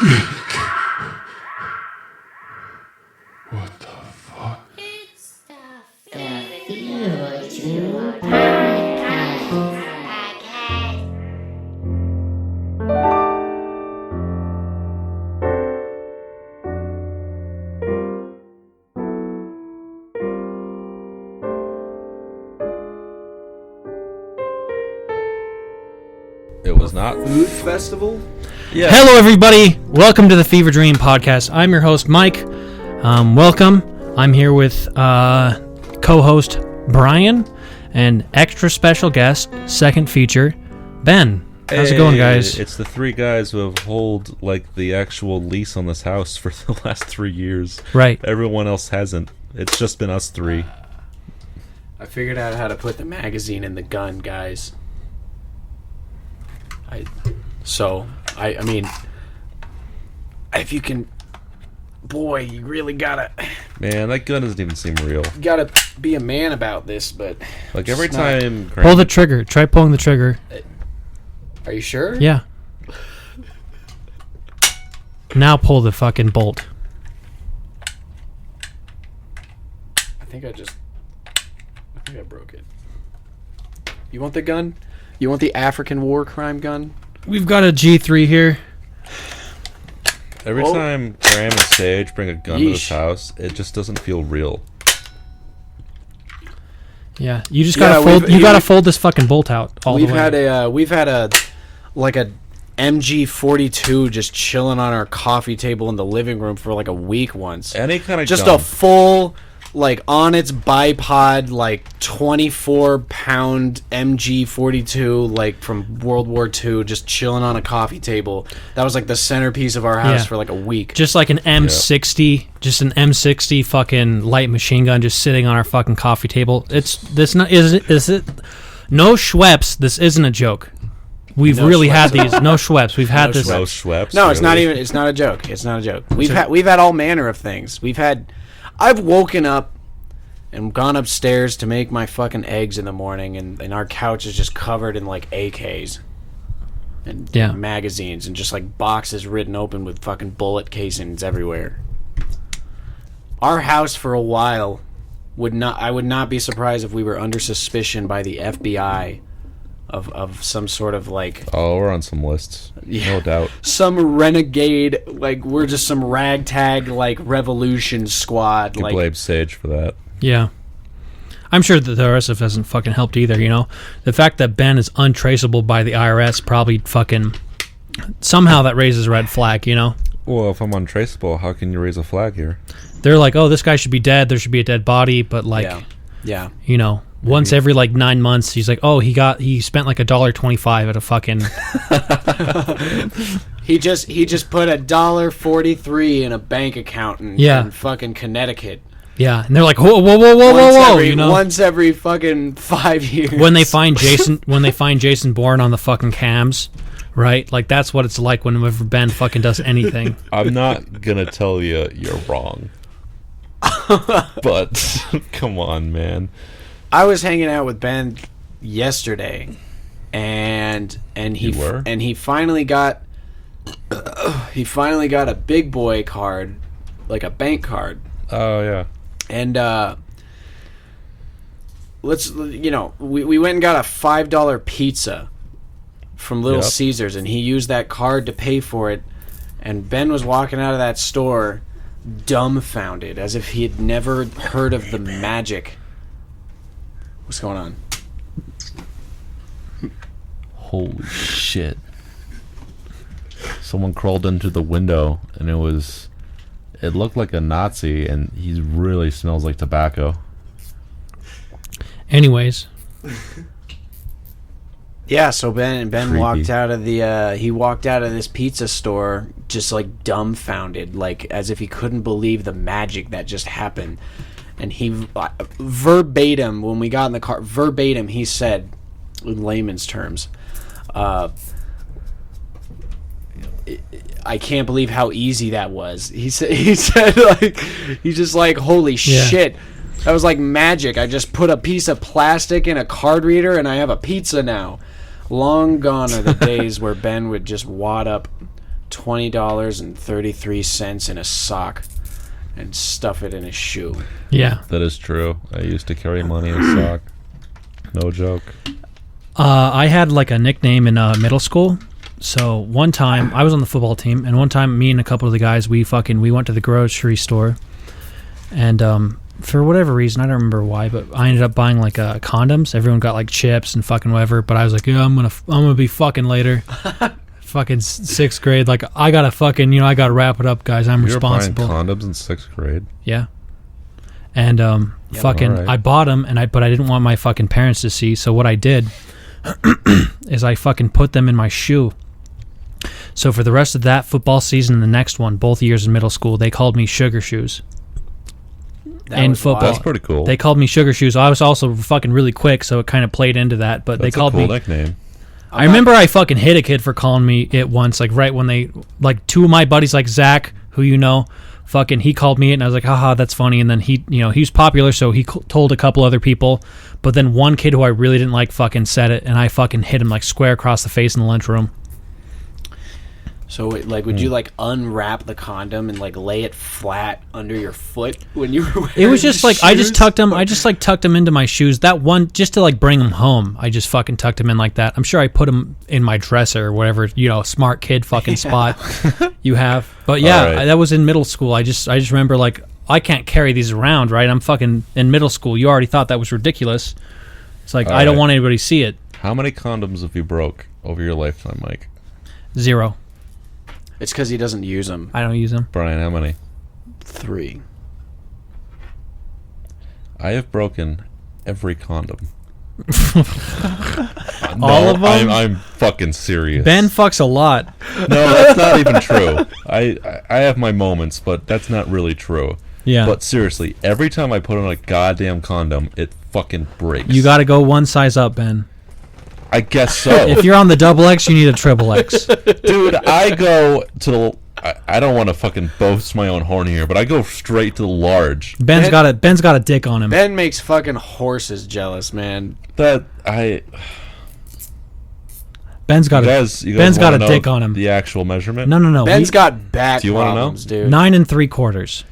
What the fuck? It's the Fever Podcast. It was not Food festival? Yeah. Hello, everybody. Welcome to the Fever Dream Podcast. I'm your host, Mike. Welcome. I'm here with co-host Brian and extra special guest, second feature, Ben. How's it going, guys? It's the three guys who have held like the actual lease on this house for the last 3 years. Right. Everyone else hasn't. It's just been us three. I figured out how to put the magazine in the gun, guys. I mean, if you can, boy, you really gotta Man, that gun doesn't even seem real. be a man about this, but Like every it's not. time... Pull the trigger. Try pulling the trigger. Are you sure? Yeah. Now pull the fucking bolt. I think I broke it. You want the gun? You want the African war crime gun? We've got a G3 here. Every time Graham and Sage bring a gun to this Yeesh. house, it just doesn't feel real. Yeah, you just Yeah, gotta fold. You gotta fold this fucking bolt out all the way. We've had a MG42 just chilling on our coffee table in the living room for like a week once. Any kind of Just gun. a full, like, on its bipod, like 24-pound MG42, like from World War II, just chilling on a coffee table. That was like the centerpiece of our house Yeah. for like a week. Just like an M60, just an M60 fucking light machine gun just sitting on our fucking coffee table. Is it? No Schweppes. This isn't a joke. We've No really Schweppes. had these. No Schweppes. We've had this. No Schweppes. No, it's not really. even. It's not a joke. It's not a joke. We've had all manner of things. I've woken up and gone upstairs to make my fucking eggs in the morning, and our couch is just covered in like AKs and Yeah. magazines and just like boxes written open with fucking bullet casings everywhere. Our house for a while I would not be surprised if we were under suspicion by the FBI of some sort of like Oh, we're on some lists. Yeah. No doubt. some renegade, like we're just some ragtag like revolution squad. You Like blame Sage for that. Yeah. I'm sure that the RSF hasn't fucking helped either, you know? The fact that Ben is untraceable by the IRS probably fucking... Somehow that raises a red flag, you know? Well, if I'm untraceable, how can you raise a flag here? They're like, oh, this guy should be dead. There should be a dead body. But, like, yeah. you know, once every, like, 9 months, he's like, oh, he spent, like, $1.25 at a fucking... He just put $1.43 in a bank account in fucking Connecticut. Yeah, and they're like, whoa, you know? Once every fucking 5 years. When they find Jason Bourne on the fucking cams, right? Like, that's what it's like whenever Ben fucking does anything. I'm not gonna tell you you're wrong. But come on, man. I was hanging out with Ben yesterday, and he finally got a big boy card, like a bank card. Oh yeah. And we went and got a $5 pizza from Little Yep. Caesars, and he used that card to pay for it. And Ben was walking out of that store dumbfounded, as if he had never heard of the magic. What's going on? Holy shit. Someone crawled into the window and it looked like a Nazi, and he really smells like tobacco. Anyways, Yeah, so Ben Creepy. walked out of this pizza store just like dumbfounded, like as if he couldn't believe the magic that just happened. And he verbatim, when we got in the car, verbatim he said, in layman's terms, I can't believe how easy that was. He said like, he's just like, holy shit. That was like magic. I just put a piece of plastic in a card reader and I have a pizza now. Long gone are the days where Ben would just wad up $20.33 in a sock and stuff it in his shoe. Yeah. That is true. I used to carry money in a sock. No joke. I had like a nickname in middle school. So one time I was on the football team, and one time me and a couple of the guys we went to the grocery store, and for whatever reason I don't remember why, but I ended up buying like condoms. Everyone got like chips and fucking whatever, but I was like, yeah, I'm gonna be fucking later. Fucking sixth grade, like I gotta fucking I gotta wrap it up, guys. I'm responsible. You were buying condoms in sixth grade? Yeah. And fucking right. I bought them, but I didn't want my fucking parents to see. So what I did is I fucking put them in my shoe. So for the rest of that football season and the next one, both years in middle school, they called me Sugar Shoes. In football, that's pretty cool. They called me Sugar Shoes. I was also fucking really quick, so it kind of played into that. But that's they called a cool me. Nickname. I remember I fucking hit a kid for calling me it once, like right when they, like two of my buddies, like Zach, who fucking he called me it, and I was like, haha, that's funny. And then he was popular, so he told a couple other people. But then one kid who I really didn't like fucking said it, and I fucking hit him like square across the face in the lunchroom. So, like, would you, like, unwrap the condom and, like, lay it flat under your foot when you were wearing It was just, like, shoes? I just tucked them into my shoes. That one, just to, like, bring them home, I just fucking tucked them in like that. I'm sure I put them in my dresser or whatever, smart kid fucking spot you have. But, yeah, Right. that was in middle school. I just remember, like, I can't carry these around, right? I'm fucking in middle school. You already thought that was ridiculous. It's like, I don't want anybody to see it. How many condoms have you broke over your lifetime, Mike? 0. It's because he doesn't use them. I don't use them. Brian, how many? 3. I have broken every condom. All of them? I'm fucking serious. Ben fucks a lot. No, that's not even true. I have my moments, but that's not really true. Yeah. But seriously, every time I put on a goddamn condom, it fucking breaks. You got to go one size up, Ben. I guess so. If you're on the XX, you need a XXX. Dude, I go to the... I don't want to fucking boast my own horn here, but I go straight to the large. Ben's got a dick on him. Ben makes fucking horses jealous, man. That I... Ben's got you Ben's got a wanna know dick on him. The actual measurement? No. Ben's got back Do you wanna know? problems, dude. 9 3/4.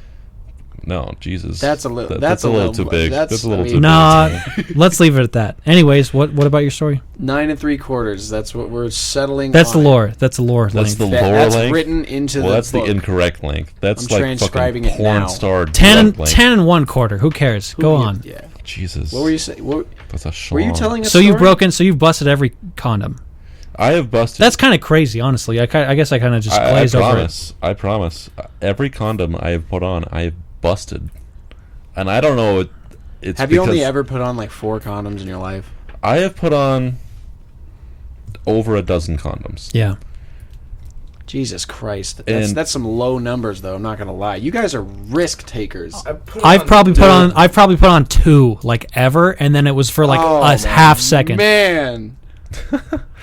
No, Jesus. That's a little. That's a little too big. That's a little too big. Nah, let's leave it at that. Anyways, what about your story? 9 3/4. That's what we're settling. That's on. the lore. That's the lore. That's the length. lower That's length. written into Well, the that's book. the incorrect length. That's I'm like transcribing fucking it now. porn star 10 length. 10 1/4. Who cares? Go on. Yeah. Jesus. What were you saying? That's a Were you schlong. telling us? So you've busted every condom. I have busted. That's kind of crazy, honestly. I guess I kind of just glaze over it. I promise. Every condom I have put on, I have busted. And I don't know. It's Have you only because ever put on like 4 condoms in your life? I have put on over a dozen condoms. Yeah. Jesus Christ, And- that's some low numbers, though. I'm not gonna lie. You guys are risk takers. I've probably put on 2 like ever, and then it was for like a half second. Man,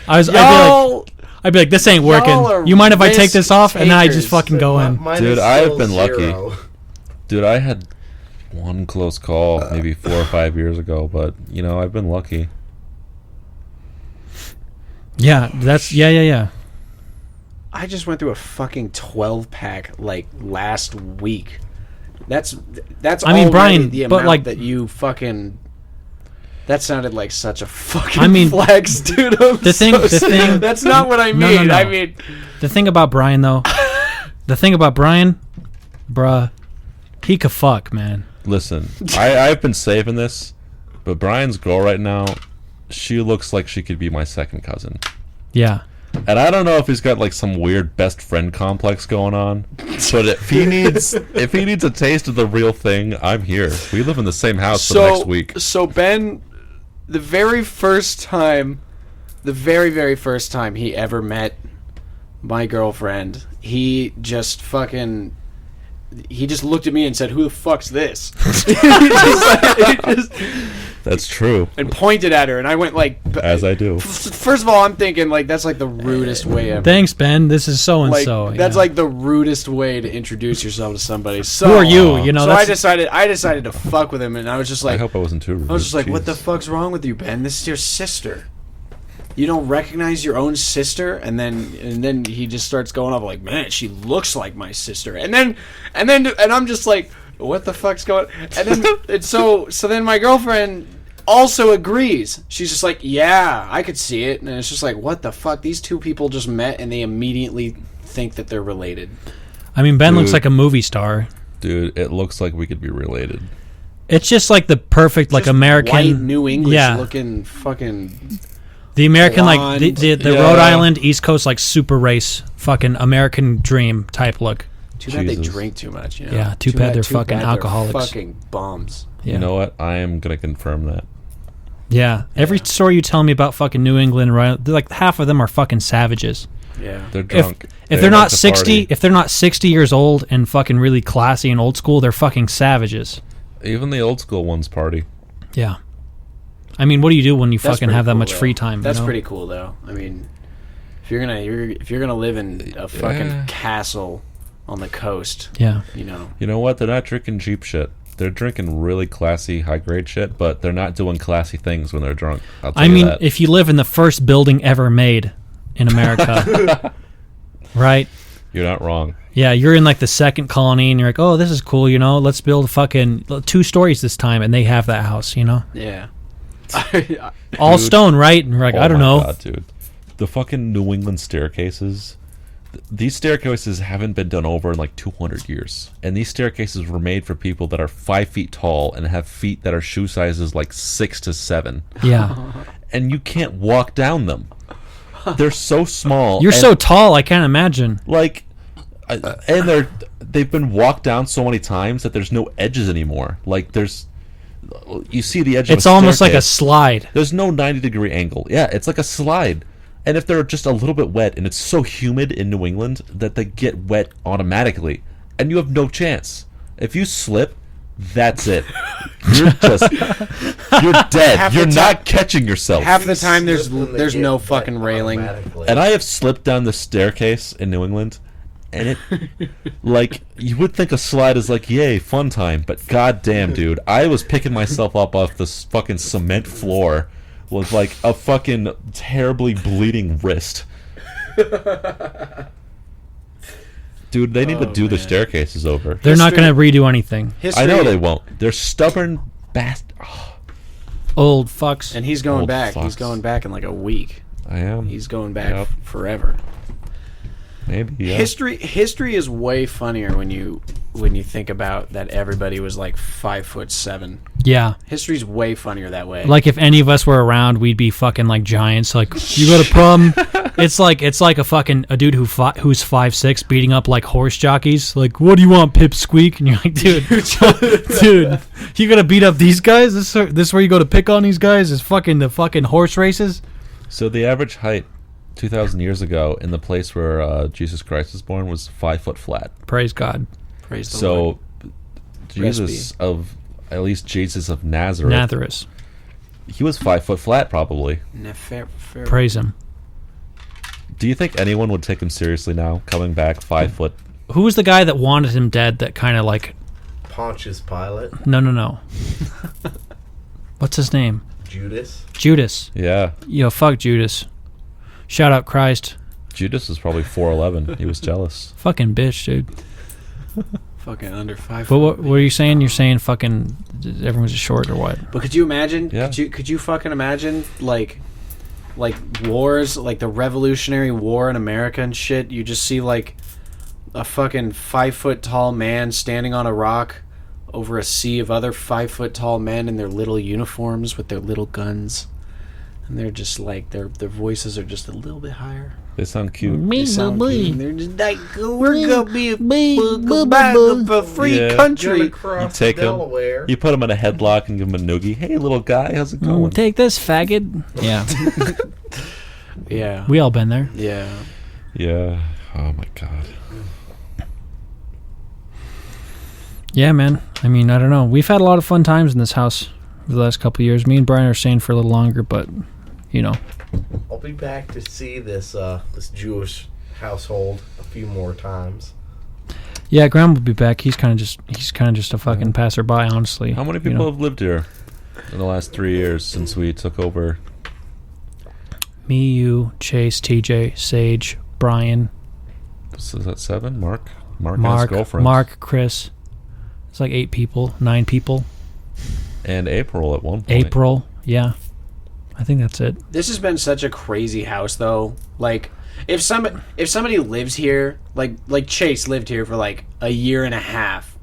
I'd be like, this ain't y'all working. are You mind if I take this risk off? And then I takers. just fucking go in. Dude, I have been lucky. Dude, I had one close call maybe 4 or 5 years ago, but I've been lucky. Yeah, yeah. I just went through a fucking 12-pack like last week. That's I mean, already Brian, the but, amount like- that you fucking. That sounded like such a fucking I mean, flex, dude. the thing. That's not what I No, mean. no. I mean, The thing about Brian, though, bruh, he could fuck, man. Listen, I've been saving this, but Brian's girl right now, she looks like she could be my second cousin. Yeah. And I don't know if he's got like some weird best friend complex going on, but if he needs a taste of the real thing, I'm here. We live in the same house for the next week. So Ben, the very first time he ever met my girlfriend, he just looked at me and said, "Who the fuck's this?" That's true. And pointed at her, and I went like, As I do. First of all, I'm thinking like that's like the rudest way ever. Thanks, Ben. This is so and Like so. that's like the rudest way to introduce yourself to somebody. So Who are you? You know. So That's, I decided to fuck with him, and I was just I like, hope I wasn't too rude. what the Jeez. fuck's wrong with you, Ben? This is your sister. You don't recognize your own sister, and then he just starts going off like, man, she looks like my sister, and I'm just like, what the fuck's going? And then so then my girlfriend also agrees. She's just like, yeah, I could see it, and it's just like, what the fuck? These two people just met, and they immediately think that they're related. I mean, Ben looks like a movie star. Dude, it looks like we could be related. It's just like the perfect, like, Just American... white New English yeah. looking fucking... The American, like, blonde. the Rhode Island, East Coast, like, super race, fucking American dream type look. Too bad they Jesus. drink too much, you know? Yeah, too bad they're fucking alcoholics. Fucking bums. Yeah. You know what? I am going to confirm that. Yeah. Every story you tell me about fucking New England, right? Like, half of them are fucking savages. Yeah. They're drunk. If They they're not like to 60, party. if they're not 60 years old and fucking really classy and old school, they're fucking savages. Even the old school ones party. Yeah. I mean, what do you do when you That's fucking pretty have that cool, much though. free time? That's you know? pretty cool, though. I mean, if you're gonna live in a fucking Yeah. castle on the coast, Yeah. you know. You know what? They're not drinking cheap shit. They're drinking really classy, high-grade shit, but they're not doing classy things when they're drunk. I'll tell I you mean, that. if you live in the first building ever made in America, right? You're not wrong. Yeah, you're in like the second colony and you're like, oh, this is cool, you know, let's build fucking 2 stories this time, and they have that house, you know? Yeah. All Dude. stone, right? And we're like, Oh I don't my know. God, dude. The fucking New England staircases. These staircases haven't been done over in like 200 years. And these staircases were made for people that are 5 feet tall and have feet that are shoe sizes like 6 to 7. Yeah. And you can't walk down them. They're so small. You're and, so tall, I can't imagine. like, and they've been walked down so many times that there's no edges anymore. Like you see the edge. It's of a almost like a staircase. slide. There's no 90-degree angle. Yeah, it's like a slide. And if they're just a little bit wet, and it's so humid in New England that they get wet automatically, and you have no chance. If you slip, that's it. You're dead. Half You're the not catching yourself. Half the time there's Slip and they there's get no wet fucking railing. automatically. And I have slipped down the staircase in New England, and it, like, you would think a slide is like, yay, fun time, but goddamn, dude, I was picking myself up off this fucking cement floor with, like, a fucking terribly bleeding wrist. Dude, they need to do the staircases over. They're not going to redo anything. History, I know they won't. They're stubborn Old fucks. And he's going Old back. He's fucks. going back in like a week. I am. He's going back Yep. forever. Maybe, yeah. History is way funnier when you think about that everybody was like 5'7". Yeah. History's way funnier that way. Like if any of us were around, we'd be fucking like giants. Like, you got a problem? It's like a dude who's 5'6" beating up like horse jockeys. Like, what do you want, Pipsqueak? And you're like, dude, you gonna beat up these guys? This where you go to pick on these guys? Is fucking the fucking horse races? So the average height 2,000 years ago in the place where Jesus Christ was born was 5 foot flat. Praise God. Praise the So Lord. Jesus at least Jesus of Nazareth, Nazareth. he was 5 foot flat probably. Fair. Praise him. Do you think anyone would take him seriously now, coming back 5 foot? Who was the guy that wanted him dead that kind of like... Pontius Pilate, No. What's his name? Judas. Yeah, Yo, fuck Judas. Shout out Christ. Judas is probably 4'11". He was jealous. Fucking bitch, dude. Fucking under 5 But foot. what were you saying? You're saying fucking everyone's short or what? But could you imagine? Yeah. Could you fucking imagine like wars, like the Revolutionary War in America and shit? You just see like a fucking 5 foot tall man standing on a rock over a sea of other 5 foot tall men in their little uniforms with their little guns, and they're just like their voices are just a little bit higher. They sound cute. They sound cute, and they're just like, we're gonna be a free Yeah. country. Gonna cross You take him. Delaware. You put him in a headlock and give him a noogie. Hey, little guy, how's it going? Take this, faggot. Yeah. Yeah. We all been there. Yeah. Yeah. Oh my God. Yeah, man. I mean, I don't know. We've had a lot of fun times in this house for the last couple of years. Me and Brian are staying for a little longer, but, you know. I'll be back to see this this Jewish household a few more times. Yeah, Graham will be back. He's kind of just a fucking passerby, honestly. How many you people know? have lived here in the last 3 years since we took over? Me, you, Chase, TJ, Sage, Brian, So is that 7? Mark and his girlfriend. Mark, Chris. It's like 8 people, 9 people. And April at one point. April, yeah. I think that's it. This has been such a crazy house, though. Like, if somebody lives here, like Chase lived here for like a year and a half,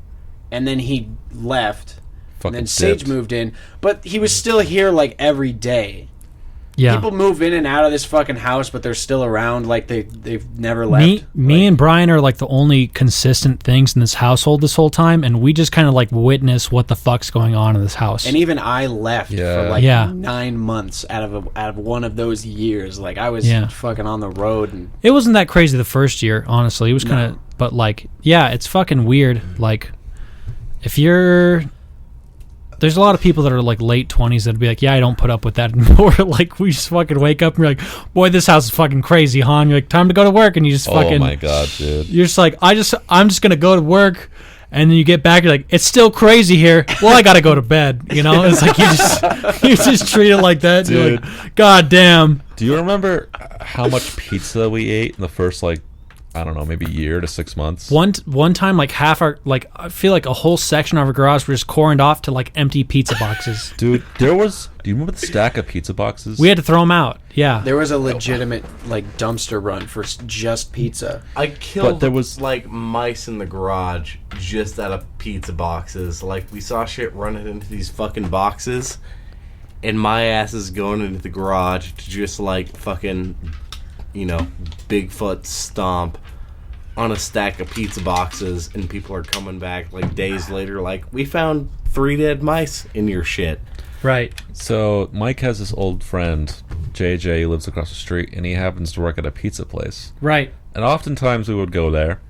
and then he left, Fucking and then Sage dipped. moved in, but he was still here like every day. Yeah. People move in and out of this fucking house, but they're still around like they've never left. Me and Brian are like the only consistent things in this household this whole time, and we just kind of like witness what the fuck's going on in this house. And even I left Yeah. for like Yeah. 9 months out of one of those years. Like I was Yeah. fucking on the road, and It wasn't that crazy the first year, honestly. It was kind of, but like, yeah, it's fucking weird. Like, if you're, there's a lot of people that are like late 20s that'd be like, yeah, I don't put up with that anymore. Like, we just fucking wake up and you're like, boy, this house is fucking crazy, huh? And you're like, time to go to work, and you just fucking, Oh my god, dude. you're just like, I'm just gonna go to work. And then you get back, you're like, it's still crazy here. Well, I gotta go to bed. You know, it's like you just treat it like that. You're Dude. like, God damn. Do you remember how much pizza we ate in the first, like, I don't know, maybe year to 6 months? One time, like half our, like I feel like a whole section of our garage was just cordoned off to like empty pizza boxes. Dude, do you remember the stack of pizza boxes? We had to throw them out. Yeah. there was a legitimate like dumpster run for just pizza. I killed there was- like mice in the garage just out of pizza boxes. Like we saw shit running into these fucking boxes, and my ass is going into the garage to just like fucking, Bigfoot stomp on a stack of pizza boxes, and people are coming back like days later like, we found 3 dead mice in your shit. Right. So Mike has this old friend, JJ, who lives across the street, and he happens to work at a pizza place. Right. And oftentimes we would go there,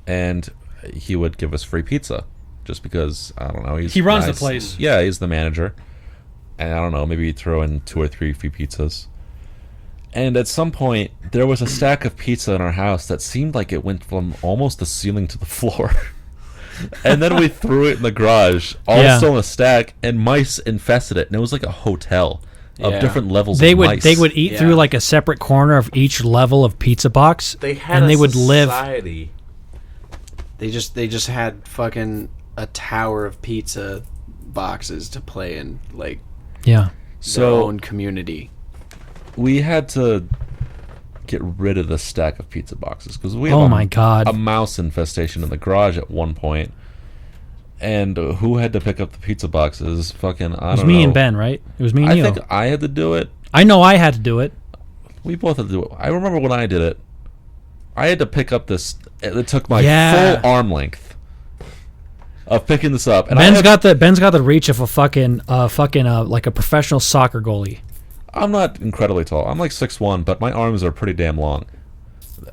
and he would give us free pizza, just because, I don't know, He runs the place. Yeah, he's the manager. And I don't know, maybe he'd throw in 2 or 3 free pizzas. And at some point, there was a stack of pizza in our house that seemed like it went from almost the ceiling to the floor. And then we threw it in the garage, all Yeah. still in a stack, and mice infested it. And it was like a hotel of Yeah. different levels They of would mice. they would eat through Yeah. like a separate corner of each level of pizza box, They had and they would live. society. They just had fucking a tower of pizza boxes to play in, like Yeah. their So own community. we had to get rid of the stack of pizza boxes because we have Oh my God. a mouse infestation in the garage at one point. And who had to pick up the pizza boxes? Fucking, I It was don't me know. and Ben, right? It was me and I you. think I had to do it. I know I had to do it. We both had to do it. I remember when I did it. I had to pick up this. It took my Yeah. full arm length of picking this up. And Ben's got the reach of a fucking like a professional soccer goalie. I'm not incredibly tall. I'm like 6'1", but my arms are pretty damn long.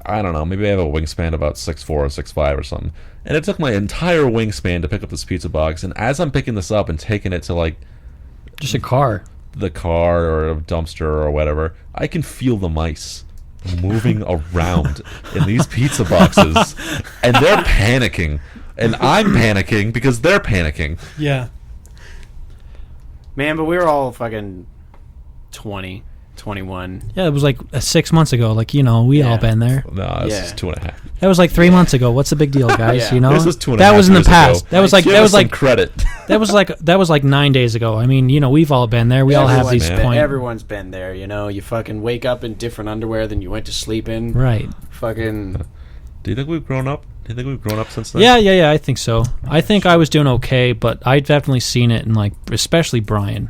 I don't know. Maybe I have a wingspan about 6'4" or 6'5" or something. And it took my entire wingspan to pick up this pizza box. And as I'm picking this up and taking it to like Just a car. the car or a dumpster or whatever, I can feel the mice moving around in these pizza boxes, and they're panicking, and I'm panicking because they're panicking. Yeah. Man, but we were all fucking 20, 21. Yeah, it was like 6 months ago. Like, we all Yeah. been there. No, this Yeah. is 2.5. That was like 3 months ago. What's the big deal, guys? Yeah. This was 2.5 That was in the years past. ago. That was like Give that us was some like credit. that was like 9 days ago. I mean, we've all been there. We all have these been- points. Everyone's been there, You fucking wake up in different underwear than you went to sleep in. Right. Fucking Do you think we've grown up? Do you think we've grown up since then? Yeah, I think so. I think I was doing okay, but I definitely seen it in like especially Brian.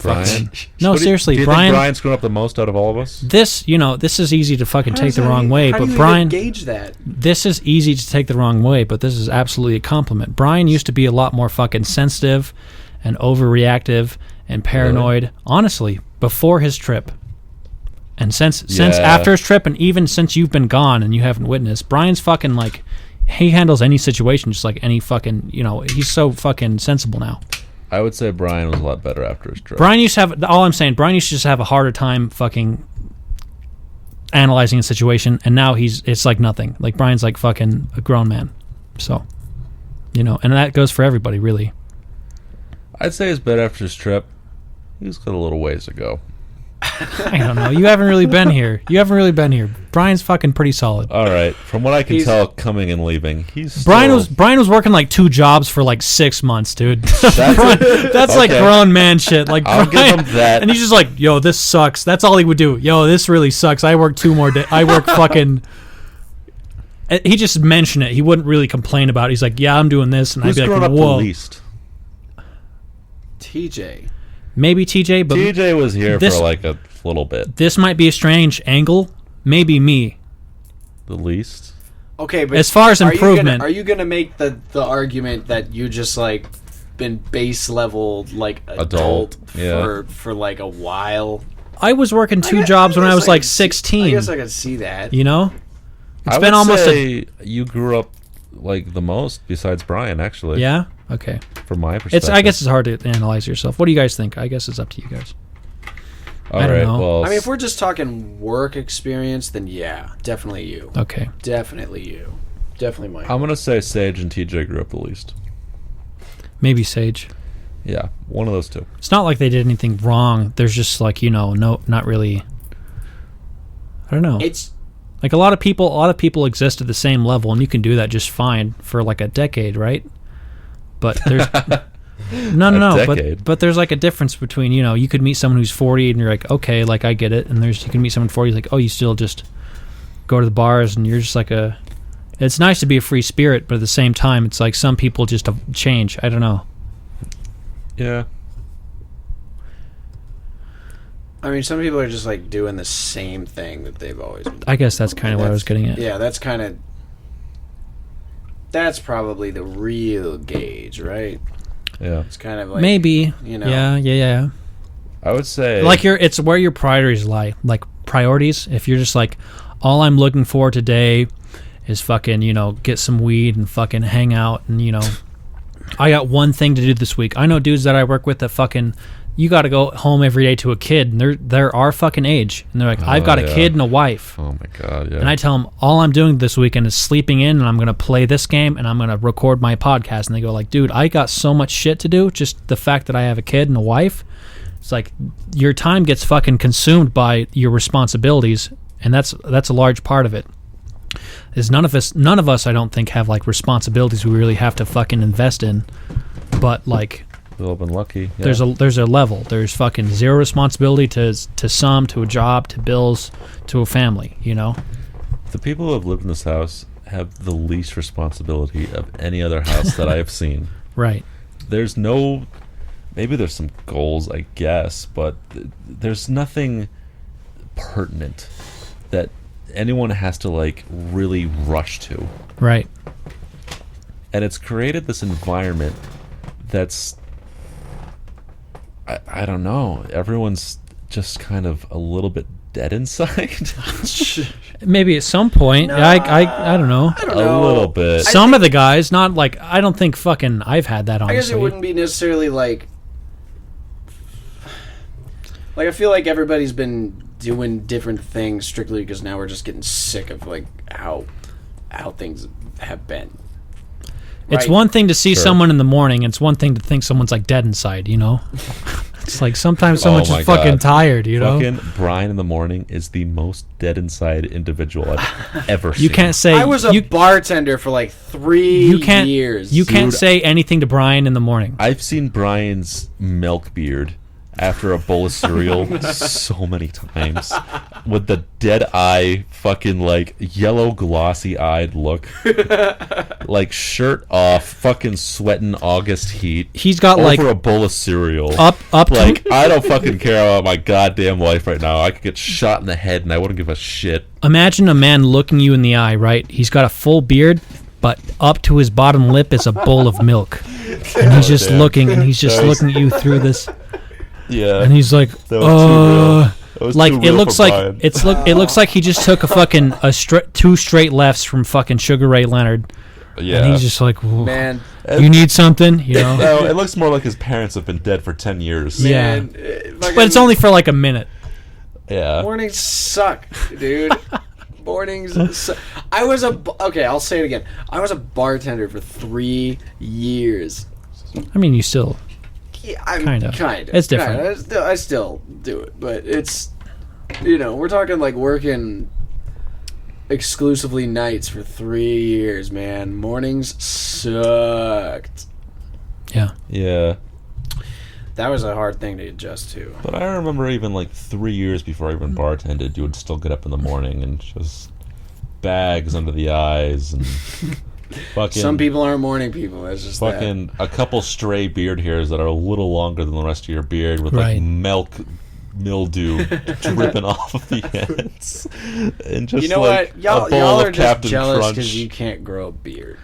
Brian. No, What do you- seriously, do you Brian. think Brian's grown up the most out of all of us? This is easy to fucking take the wrong way, how but do you Brian, even gauge that? this is easy to take the wrong way, but this is absolutely a compliment. Brian used to be a lot more fucking sensitive and overreactive and paranoid, honestly, before his trip. And since Yeah. after his trip, and even since you've been gone and you haven't witnessed, Brian's fucking like, he handles any situation just like any fucking, he's so fucking sensible now. I would say Brian was a lot better after his trip. Brian used to have, all I'm saying, Brian used to just have a harder time fucking analyzing a situation, and now it's like nothing. Like, Brian's like fucking a grown man. So, and that goes for everybody, really. I'd say he's better after his trip. He's got a little ways to go. I don't know. You haven't really been here. Brian's fucking pretty solid. All right. From what I can tell, coming and leaving, he's Brian still... was working like 2 jobs for like 6 months, dude. That's like Okay. grown man shit. Like I'll Brian, give him that. and he's just like, yo, this sucks. That's all he would do. Yo, this really sucks. I work 2 more days. I work fucking. He just mentioned it. He wouldn't really complain about it. He's like, yeah, I'm doing this, and Who's I'd be grown like, up whoa. the least? TJ. Maybe TJ, but TJ was here this- for like a little bit. this might be a strange angle. Maybe me. The least. Okay, but As far as improvement- are you gonna make the argument that you just like been base level like adult yeah. for like a while? I was working 2 jobs when I was like 16. I guess I could see that. You know, I been would almost say you grew up like the most besides Brian, actually. yeah. Okay. From my perspective. I guess it's hard to analyze yourself. What do you guys think? I guess it's up to you guys. All I don't right, know. well, I mean, if we're just talking work experience, then yeah, definitely you. Okay. Definitely you. Definitely Mike. I'm gonna say Sage and TJ grew up the least. Maybe Sage. Yeah, one of those two. It's not like they did anything wrong. There's just like, no, not really. I don't know. It's Like a lot of people exist at the same level, and you can do that just fine for like a decade, right? But there's no, decade. but there's like a difference between, you could meet someone who's 40 and you're like, okay, like I get it, and you can meet someone 40 like, oh, you still just go to the bars and you're just like it's nice to be a free spirit, but at the same time, it's like some people just change. I don't know. Yeah. I mean, some people are just like doing the same thing that they've always been. I guess that's kind of what I was getting at. Yeah, that's probably the real gauge, right? Yeah. It's kind of like Maybe. you know. Yeah. I would say Like it's where your priorities lie. Like priorities. If you're just like, all I'm looking for today is fucking, get some weed and fucking hang out and, I got one thing to do this week. I know dudes that I work with that fucking, you got to go home every day to a kid, and they're our fucking age, and they're like, I've got a yeah. kid and a wife. Oh my god, yeah. And I tell them, all I'm doing this weekend is sleeping in, and I'm going to play this game, and I'm going to record my podcast. And they go like, dude, I got so much shit to do. Just the fact that I have a kid and a wife, it's like your time gets fucking consumed by your responsibilities, and that's a large part of it. Is none of us I don't think have like responsibilities we really have to fucking invest in, but like We've all been lucky. Yeah. there's a level. There's fucking zero responsibility to some, to a job, to bills, to a family. The people who have lived in this house have the least responsibility of any other house that I have seen. Right. There's no, maybe there's some goals, I guess, but there's nothing pertinent that anyone has to like really rush to. Right. And it's created this environment that's, I don't know, everyone's just kind of a little bit dead inside. Maybe at some point. I don't know. I don't know. A little bit. Some of the guys, not like, I don't think fucking I've had that, I honestly. guess it wouldn't be necessarily like I feel like everybody's been doing different things strictly because now we're just getting sick of like how things have been. It's Right. one thing to see Sure. someone in the morning. It's one thing to think someone's like dead inside, It's like sometimes Oh someone's my just fucking God. tired, Fucking Brian in the morning is the most dead inside individual I've ever seen. You can't say I was a you, bartender for like 3 you can't years. you can't Dude. say anything to Brian in the morning. I've seen Brian's milk beard after a bowl of cereal so many times with the dead eye, fucking like yellow glossy eyed look, like shirt off, fucking sweating August heat. He's got over like a bowl of cereal. up Like, I don't fucking care about my goddamn life right now. I could get shot in the head and I wouldn't give a shit. Imagine a man looking you in the eye, right? He's got a full beard, but up to his bottom lip is a bowl of milk. And he's just damn. looking, and he's just That was- looking at you through this, Yeah. and he's like, That was too real. That was like too it real looks for like Brian. it looks like he just took a fucking two straight lefts from fucking Sugar Ray Leonard, Yeah. and he's just like, "Whoa, Man, you need something, No, it looks more like his parents have been dead for 10 years. Yeah. man, But it's only for like a minute. Yeah. mornings suck, dude. Mornings suck. Okay, I'll say it again. I was a bartender for 3 years. I mean, you still Yeah, I'm Kind of. kind of. It's different. I still do it, but it's, we're talking like working exclusively nights for 3 years, man. Mornings sucked. Yeah. Yeah. That was a hard thing to adjust to. But I remember even like 3 years before I even bartended, you would still get up in the morning and just bags under the eyes and fucking. Some people aren't morning people. That's just fucking a couple stray beard hairs that are a little longer than the rest of your beard with like Right. mildew dripping off of the ends, and just You know like what? Y'all a bowl are of just Captain jealous Crunch. because you can't grow a beard.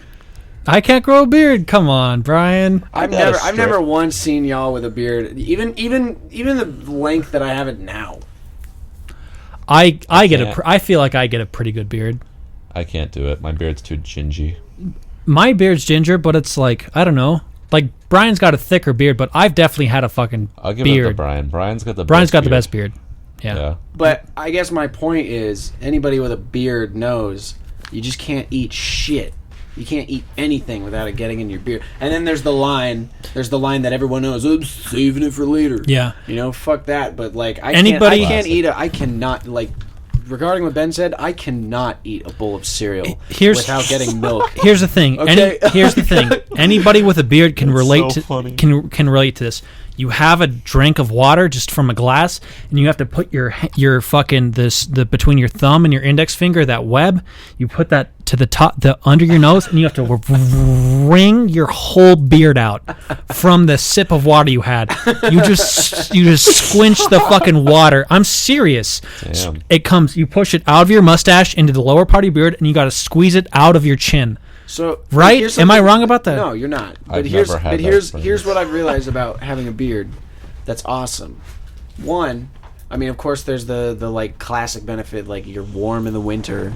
I can't grow a beard. Come on, Brian. I've got a never strip. once seen y'all with a beard. Even the length that I have it now. I get can't. I feel like I get a pretty good beard. I can't do it. My beard's too gingy. My beard's ginger, but it's like, I don't know. Like, Brian's got a thicker beard, but I've definitely had a fucking I'll give it to beard. Brian. Brian's got the Brian's got the beard. best beard. Yeah. Yeah. But I guess my point is, anybody with a beard knows you just can't eat shit. You can't eat anything without it getting in your beard. And then there's the line that everyone knows. I'm saving it for later. Yeah. Fuck that. But like, Anybody- I cannot, like, regarding what Ben said, I cannot eat a bowl of cereal Here's- without getting milk. Here's the thing. Okay. Here's the thing. Anybody with a beard can relate so to funny. can relate to this. You have a drink of water just from a glass, and you have to put your fucking the between your thumb and your index finger, that web. You put that to the top, under your nose, and you have to wring your whole beard out from the sip of water you had. You just squinch the fucking water. I'm serious. Damn. It comes. You push it out of your mustache into the lower part of your beard, and you got to squeeze it out of your chin. So Right? here's Am I something- wrong about that? No, you're not. But I've here's never had that here's experience. what I've realized about having a beard that's awesome. One, I mean, of course, there's the like classic benefit, like you're warm in the winter,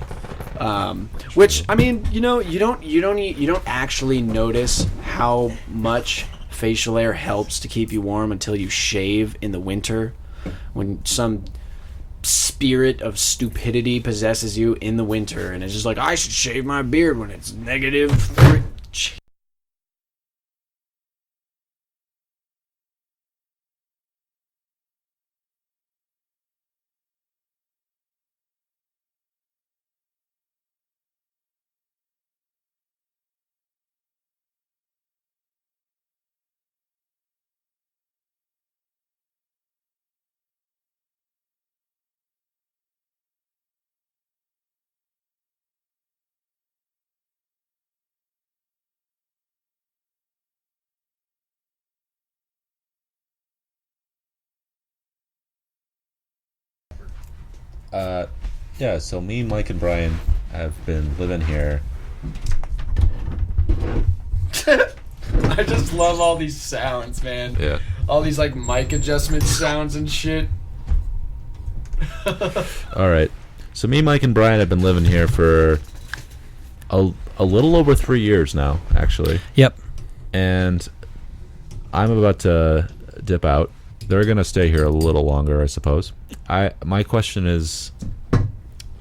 which I mean, you don't actually notice how much facial hair helps to keep you warm until you shave in the winter, when some spirit of stupidity possesses you in the winter, and it's just like, I should shave my beard when it's -3. Yeah, so me, Mike, and Brian have been living here. I just love all these sounds, man. Yeah. All these like mic adjustment sounds and shit. All right. So me, Mike, and Brian have been living here for a little over 3 years now, actually. Yep. And I'm about to dip out. They're gonna stay here a little longer, I suppose. My question is,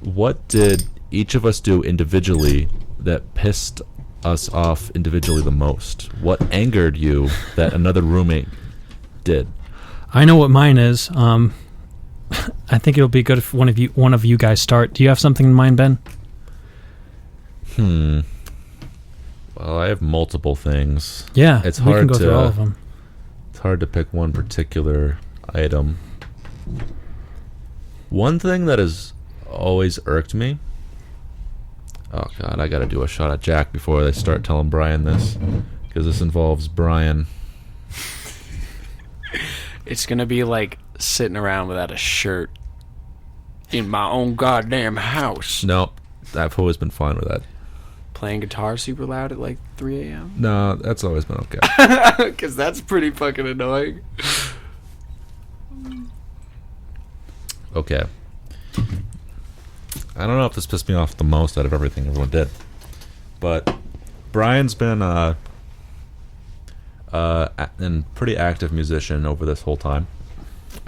what did each of us do individually that pissed us off individually the most? What angered you that another roommate did? I know what mine is. I think it'll be good if one of you guys start. Do you have something in mind, Ben? Well, I have multiple things. Yeah, It's we can hard go to through all of them. It's hard to pick one particular item. One thing that has always irked me. Oh God, I gotta do a shot at Jack before they start telling Brian this, because this involves Brian. It's gonna be like sitting around without a shirt in my own goddamn house, No, I've always been fine with that. playing guitar super loud at like 3 a.m. No, that's always been okay. Because that's pretty fucking annoying. Okay. I don't know if this pissed me off the most out of everything everyone did, but Brian's been a pretty active musician over this whole time,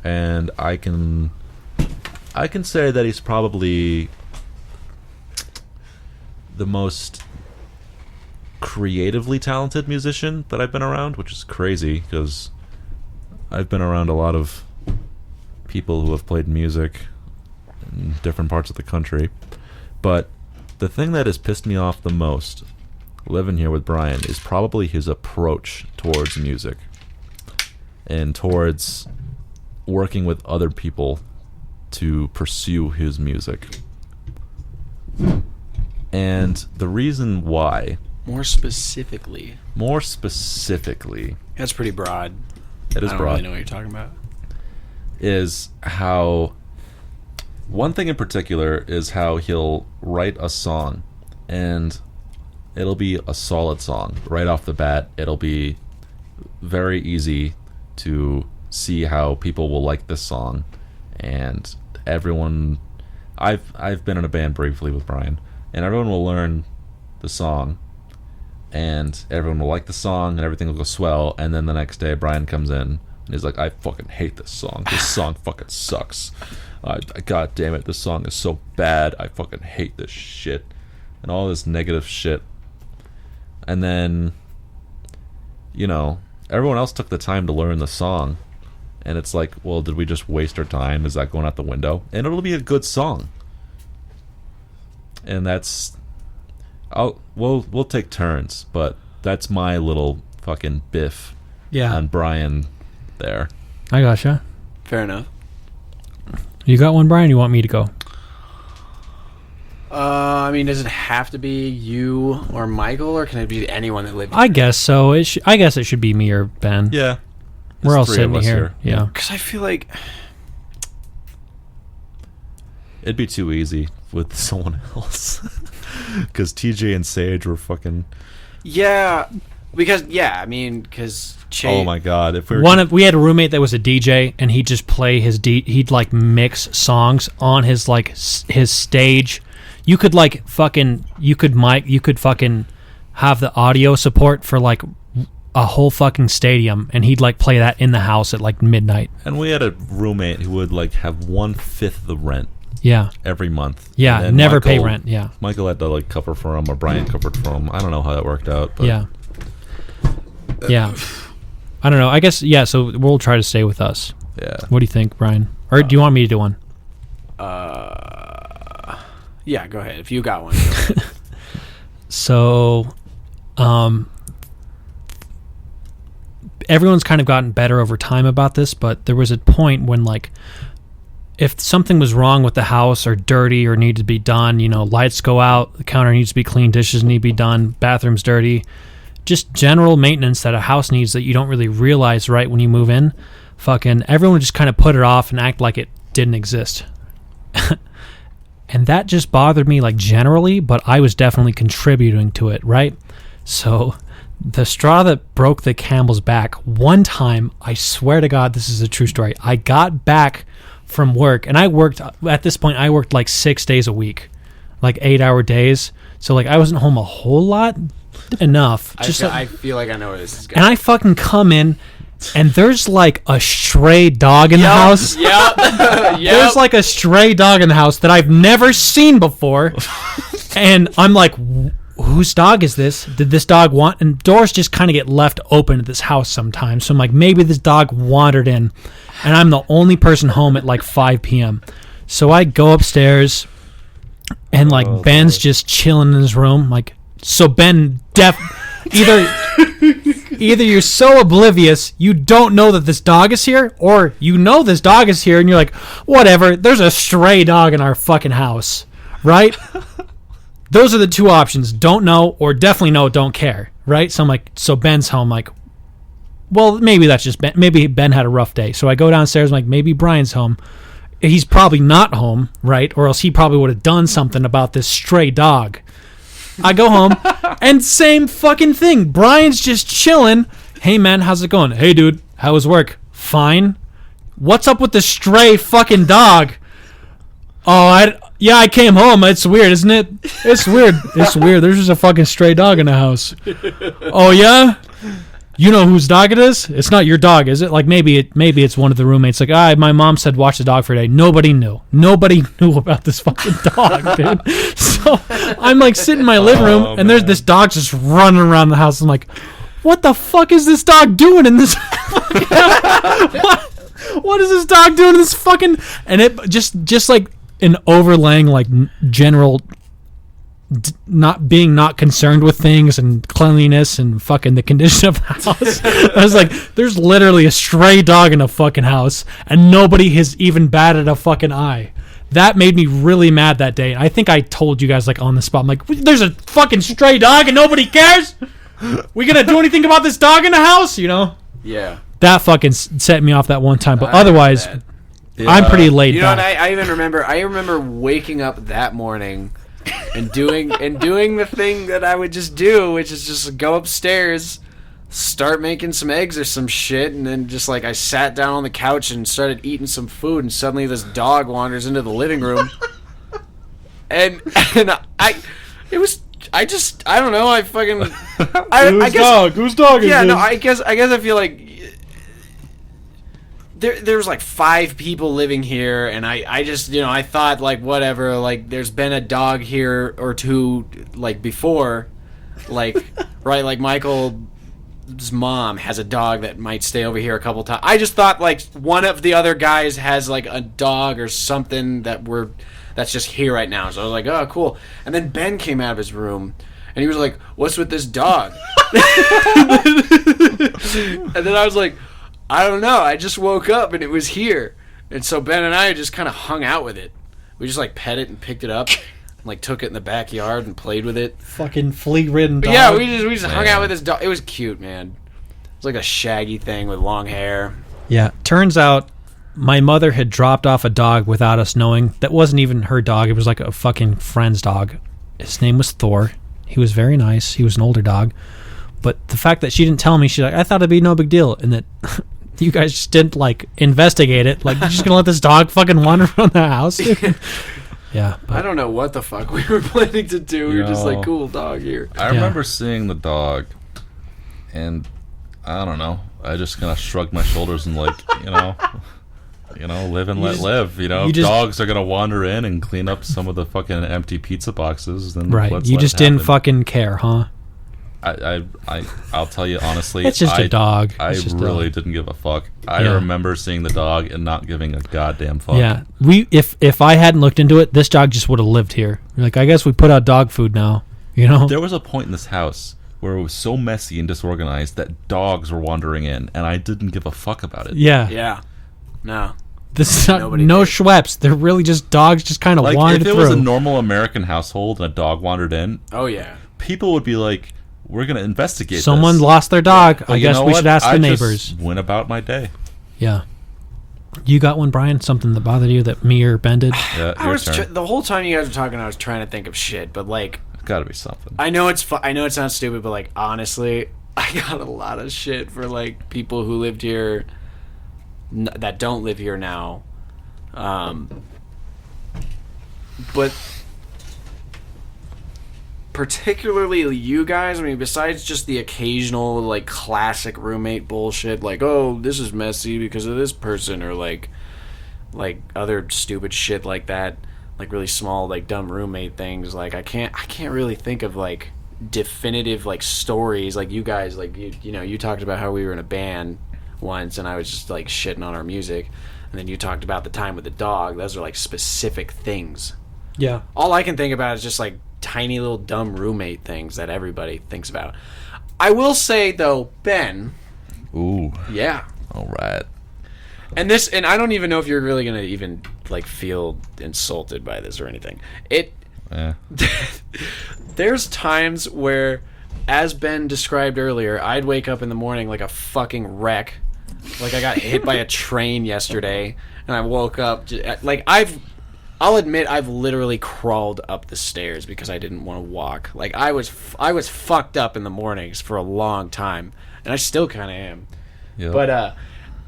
and I can say that he's probably the most creatively talented musician that I've been around, which is crazy because I've been around a lot of people who have played music in different parts of the country, but the thing that has pissed me off the most living here with Brian is probably his approach towards music and towards working with other people to pursue his music. And the reason why, More specifically, that's pretty broad. it is I don't broad, really know what you're talking about. is how one thing in particular is how he'll write a song and it'll be a solid song right off the bat. It'll be very easy to see how people will like this song, and everyone I've been in a band briefly with Brian, and everyone will learn the song and everyone will like the song and everything will go swell, and then the next day Brian comes in and he's like, I fucking hate this song. This song fucking sucks. God damn it, this song is so bad. I fucking hate this shit. And all this negative shit. And then, you know, everyone else took the time to learn the song. And it's like, well, did we just waste our time? Is that going out the window? And it'll be a good song. And that's... We'll take turns, but that's my little fucking biff on Brian there. I gotcha. Fair enough. You got one, Brian? You want me to go? I mean, does it have to be you or Michael, or can it be anyone that lived here? I guess so. I guess it should be me or Ben. Yeah. We're all There's three of sitting us here. Yeah. Because I feel like... It'd be too easy with someone else. Because TJ and Sage were fucking... Yeah, because, Che... Oh my god. If we were We had a roommate that was a DJ, and he'd just play he'd like mix songs on his like his stage. You could like fucking have the audio support for like a whole fucking stadium, and he'd like play that in the house at like midnight. And we had a roommate who would like have 1/5 the rent. Yeah. Every month. Yeah, And then never pay rent. Yeah. Michael had to like cover for him, or Brian covered for him. I don't know how that worked out. But Yeah. Yeah. I don't know. I guess, yeah, so we'll try to stay with us. Yeah. What do you think, Brian? Or do you want me to do one? Yeah, go ahead. If you got one. Go ahead. So, everyone's kind of gotten better over time about this, but there was a point when, like, if something was wrong with the house or dirty or needed to be done, you know, lights go out, the counter needs to be cleaned, dishes need to be done, bathroom's dirty, just general maintenance that a house needs that you don't really realize right when you move in, fucking everyone just kind of put it off and act like it didn't exist. And that just bothered me, like, generally, but I was definitely contributing to it, right? So the straw that broke the camel's back, one time, I swear to God, this is a true story, I got back from work, and I worked, at this point, I worked like 6 days a week, like 8-hour days. So, like, I wasn't home a whole lot, enough. I feel like I know where this is going. And I fucking come in, and there's like a stray dog in the house. Yep. There's like a stray dog in the house that I've never seen before. And I'm like, whose dog is this? Did this dog want... And doors just kind of get left open at this house sometimes. So I'm like, maybe this dog wandered in. And I'm the only person home at like 5 p.m. So I go upstairs, and like Ben's just chilling in his room. Like, so Ben either you're so oblivious you don't know that this dog is here, or you know this dog is here and you're like, whatever, there's a stray dog in our fucking house, right? Those are the two options: don't know, or definitely know, don't care, right? So I'm like, so Ben's home, like, well, maybe that's just Ben. Maybe Ben had a rough day. So I go downstairs, I'm like, maybe Brian's home. He's probably not home, right? Or else he probably would have done something about this stray dog. I go home, and same fucking thing. Brian's just chilling. Hey, man, how's it going? Hey, dude, how was work? Fine. What's up with the stray fucking dog? Oh, I came home. It's weird, isn't it? It's weird. It's weird. There's just a fucking stray dog in the house. Oh, yeah? You know whose dog it is? It's not your dog, is it? Like, maybe it's one of the roommates. Like, my mom said watch the dog for a day. Nobody knew. Nobody knew about this fucking dog, dude. So I'm like sitting in my living room, and there's this dog just running around the house. I'm like, what the fuck is this dog doing in this What is this dog doing in this fucking... And it just like an overlaying like general not concerned with things and cleanliness and fucking the condition of the house. I was like, there's literally a stray dog in a fucking house and nobody has even batted a fucking eye. That made me really mad that day. I think I told you guys like on the spot. I'm like, there's a fucking stray dog and nobody cares? We gonna do anything about this dog in the house? You know? Yeah. That fucking set me off that one time. But I otherwise, remember I'm pretty laid You know what? back. I even remember. I remember waking up that morning and doing the thing that I would just do, which is just go upstairs, start making some eggs or some shit, and then just like I sat down on the couch and started eating some food, and suddenly this dog wanders into the living room, and I don't know. I fucking I guess Whose dog is yeah. this? No, I guess I feel like. There's like 5 people living here, and I just, you know, I thought like whatever, like there's been a dog here or two like before, like right, like Michael's mom has a dog that might stay over here a couple times. I just thought like one of the other guys has like a dog or something that's just here right now. So I was like, oh cool. And then Ben came out of his room and he was like, what's with this dog? And then I was like, I don't know. I just woke up and it was here. And so Ben and I just kind of hung out with it. We just like pet it and picked it up and like took it in the backyard and played with it. Fucking flea-ridden dog. But yeah, we just hung out with this dog. It was cute, man. It was like a shaggy thing with long hair. Yeah. Turns out my mother had dropped off a dog without us knowing. That wasn't even her dog. It was like a fucking friend's dog. His name was Thor. He was very nice. He was an older dog. But the fact that she didn't tell me, she's like, I thought it'd be no big deal. And that you guys just didn't like investigate it. Like, you're just gonna let this dog fucking wander around the house? Yeah. I don't know what the fuck we were planning to do. We were just like, cool dog here. I remember seeing the dog, and I don't know. I just kind of shrugged my shoulders and like, live and let live. Dogs are gonna wander in and clean up some of the fucking empty pizza boxes. Then right. You just didn't fucking care, huh? I'll tell you honestly, it's just a dog. I really didn't give a fuck. I remember seeing the dog and not giving a goddamn fuck. Yeah, if I hadn't looked into it, this dog just would have lived here. Like, I guess we put out dog food now. There was a point in this house where it was so messy and disorganized that dogs were wandering in, and I didn't give a fuck about it. Yeah. Yeah. No. This is no Schweppes. They're really just dogs just kind of wandered through. If it was a normal American household and a dog wandered in, oh yeah, people would be like, we're going to investigate Someone this. lost their dog. But I guess we should ask the neighbors. I just went about my day. Yeah. You got one, Brian? Something that bothered you that me or Ben did? Yeah, the whole time you guys were talking, I was trying to think of shit, but like, it's got to be something. I know it sounds stupid, but like honestly, I got a lot of shit for like people who lived here that don't live here now. But particularly you guys, I mean, besides just the occasional like classic roommate bullshit, like, oh, this is messy because of this person, or like other stupid shit like that, like really small like dumb roommate things, like I can't really think of like definitive like stories like you guys, like you talked about how we were in a band once and I was just like shitting on our music, and then you talked about the time with the dog. Those are like specific things. Yeah. All I can think about is just like tiny little dumb roommate things that everybody thinks about. I will say though, Ben. Ooh. Yeah. All right. And I don't even know if you're really gonna even like feel insulted by this or anything. There's times where, as Ben described earlier, I'd wake up in the morning like a fucking wreck, like I got hit by a train yesterday, and I woke up like I'll admit I've literally crawled up the stairs because I didn't want to walk. Like I was fucked up in the mornings for a long time, and I still kind of am. Yep. But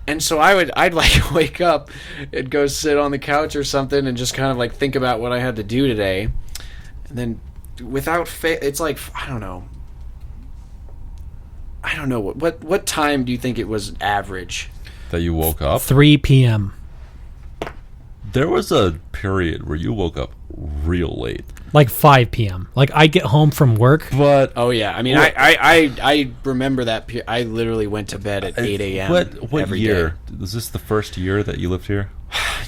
and so I'd like wake up and go sit on the couch or something and just kind of like think about what I had to do today, and then it's like I don't know what time do you think it was average that you woke up? 3 p.m. There was a period where you woke up real late. like 5 p.m. Like I get home from work. But Oh yeah, I mean, I remember that. I literally went to bed at 8 a.m. what every year? day. Was this the first year that you lived here?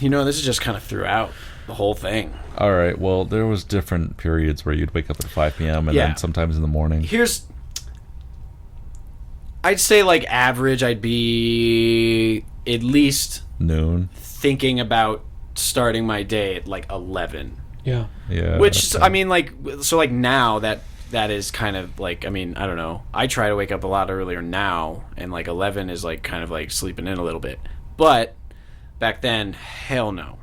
You know, this is just kind of throughout the whole thing. All right. Well, there was different periods where you'd wake up at 5 p.m. and Yeah. then sometimes in the morning. I'd say like average, I'd be at least Noon. thinking about starting my day at like 11. Yeah. Yeah. Which okay. I mean, like, so like now that is kind of like, I mean, I don't know. I try to wake up a lot earlier now, and like 11 is like kind of like sleeping in a little bit. But back then, hell no.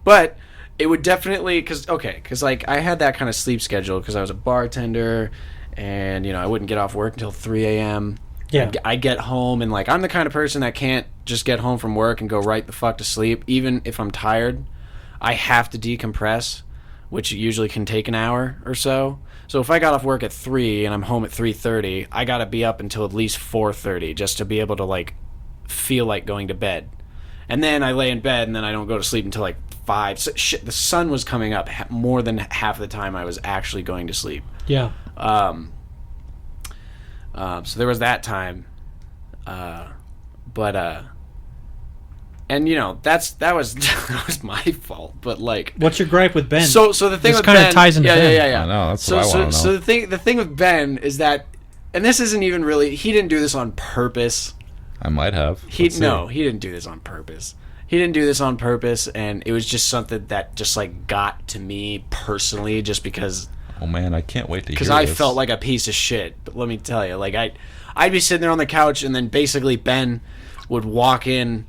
But it would definitely, because like I had that kind of sleep schedule because I was a bartender, and you know I wouldn't get off work until 3 a.m. Yeah. I get home, and like I'm the kind of person that can't just get home from work and go right the fuck to sleep, even if I'm tired. I have to decompress, which usually can take an hour or so. So if I got off work at 3 and I'm home at 3:30, I gotta be up until at least 4:30 just to be able to like feel like going to bed. And then I lay in bed, and then I don't go to sleep until like 5. So, shit, the sun was coming up more than half the time I was actually going to sleep. Yeah. So there was that time, and you know that was that was my fault. But like, What's your gripe with Ben? so the thing This with kinda Ben ties into Ben. yeah. I know, that's so, what I so, wanna know. So the thing with Ben is that, and this isn't even really, he didn't do this on purpose. I might have. He Let's see. didn't do this on purpose. He didn't do this on purpose, and it was just something that just like got to me personally, just because Oh man, I can't wait to hear because this. I felt like a piece of shit. But let me tell you, like I'd be sitting there on the couch, and then basically Ben would walk in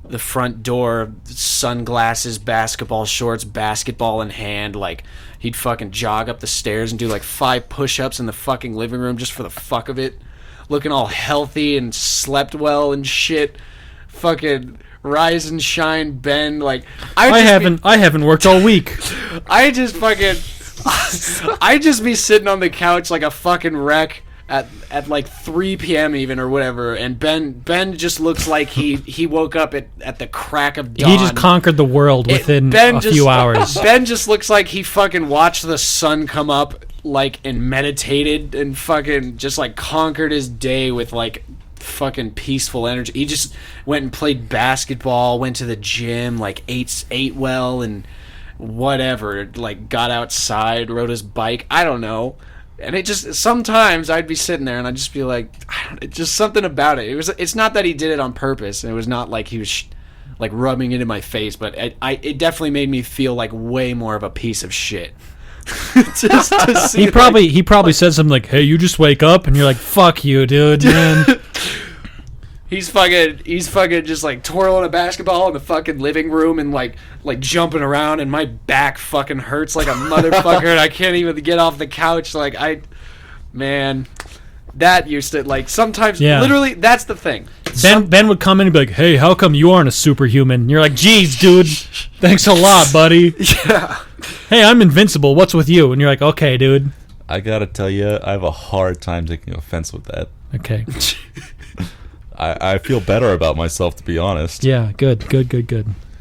the front door, sunglasses, basketball shorts, basketball in hand, like he'd fucking jog up the stairs and do like 5 push-ups in the fucking living room just for the fuck of it, looking all healthy and slept well and shit. Fucking rise and shine Ben. Like I haven't worked all week. I just fucking I just be sitting on the couch like a fucking wreck at like 3 p.m. even or whatever, and Ben just looks like he woke up at the crack of dawn. He just conquered the world within a few hours. Ben just looks like he fucking watched the sun come up like and meditated and fucking just like conquered his day with like fucking peaceful energy. He just went and played basketball, went to the gym, like ate well and whatever, like got outside, rode his bike, I don't know. And it just, sometimes I'd be sitting there and I'd just be like, it's just something about it. It's not that he did it on purpose, and it was not like he was like rubbing it in my face, but it definitely made me feel like way more of a piece of shit. Just to see, He probably said something like, "Hey, you just wake up," and you're like, "Fuck you, dude." Man. He's fucking just like twirling a basketball in the fucking living room and like jumping around, and my back fucking hurts like a motherfucker, and I can't even get off the couch. Like that used to, like, sometimes, Yeah. literally, that's the thing. Ben would come in and be like, "Hey, how come you aren't a superhuman?" And you're like, "Geez, dude, thanks a lot, buddy." Yeah. "Hey, I'm invincible. What's with you?" And you're like, "Okay, dude." I gotta tell you, I have a hard time taking offense with that. Okay. I feel better about myself, to be honest. Yeah, good.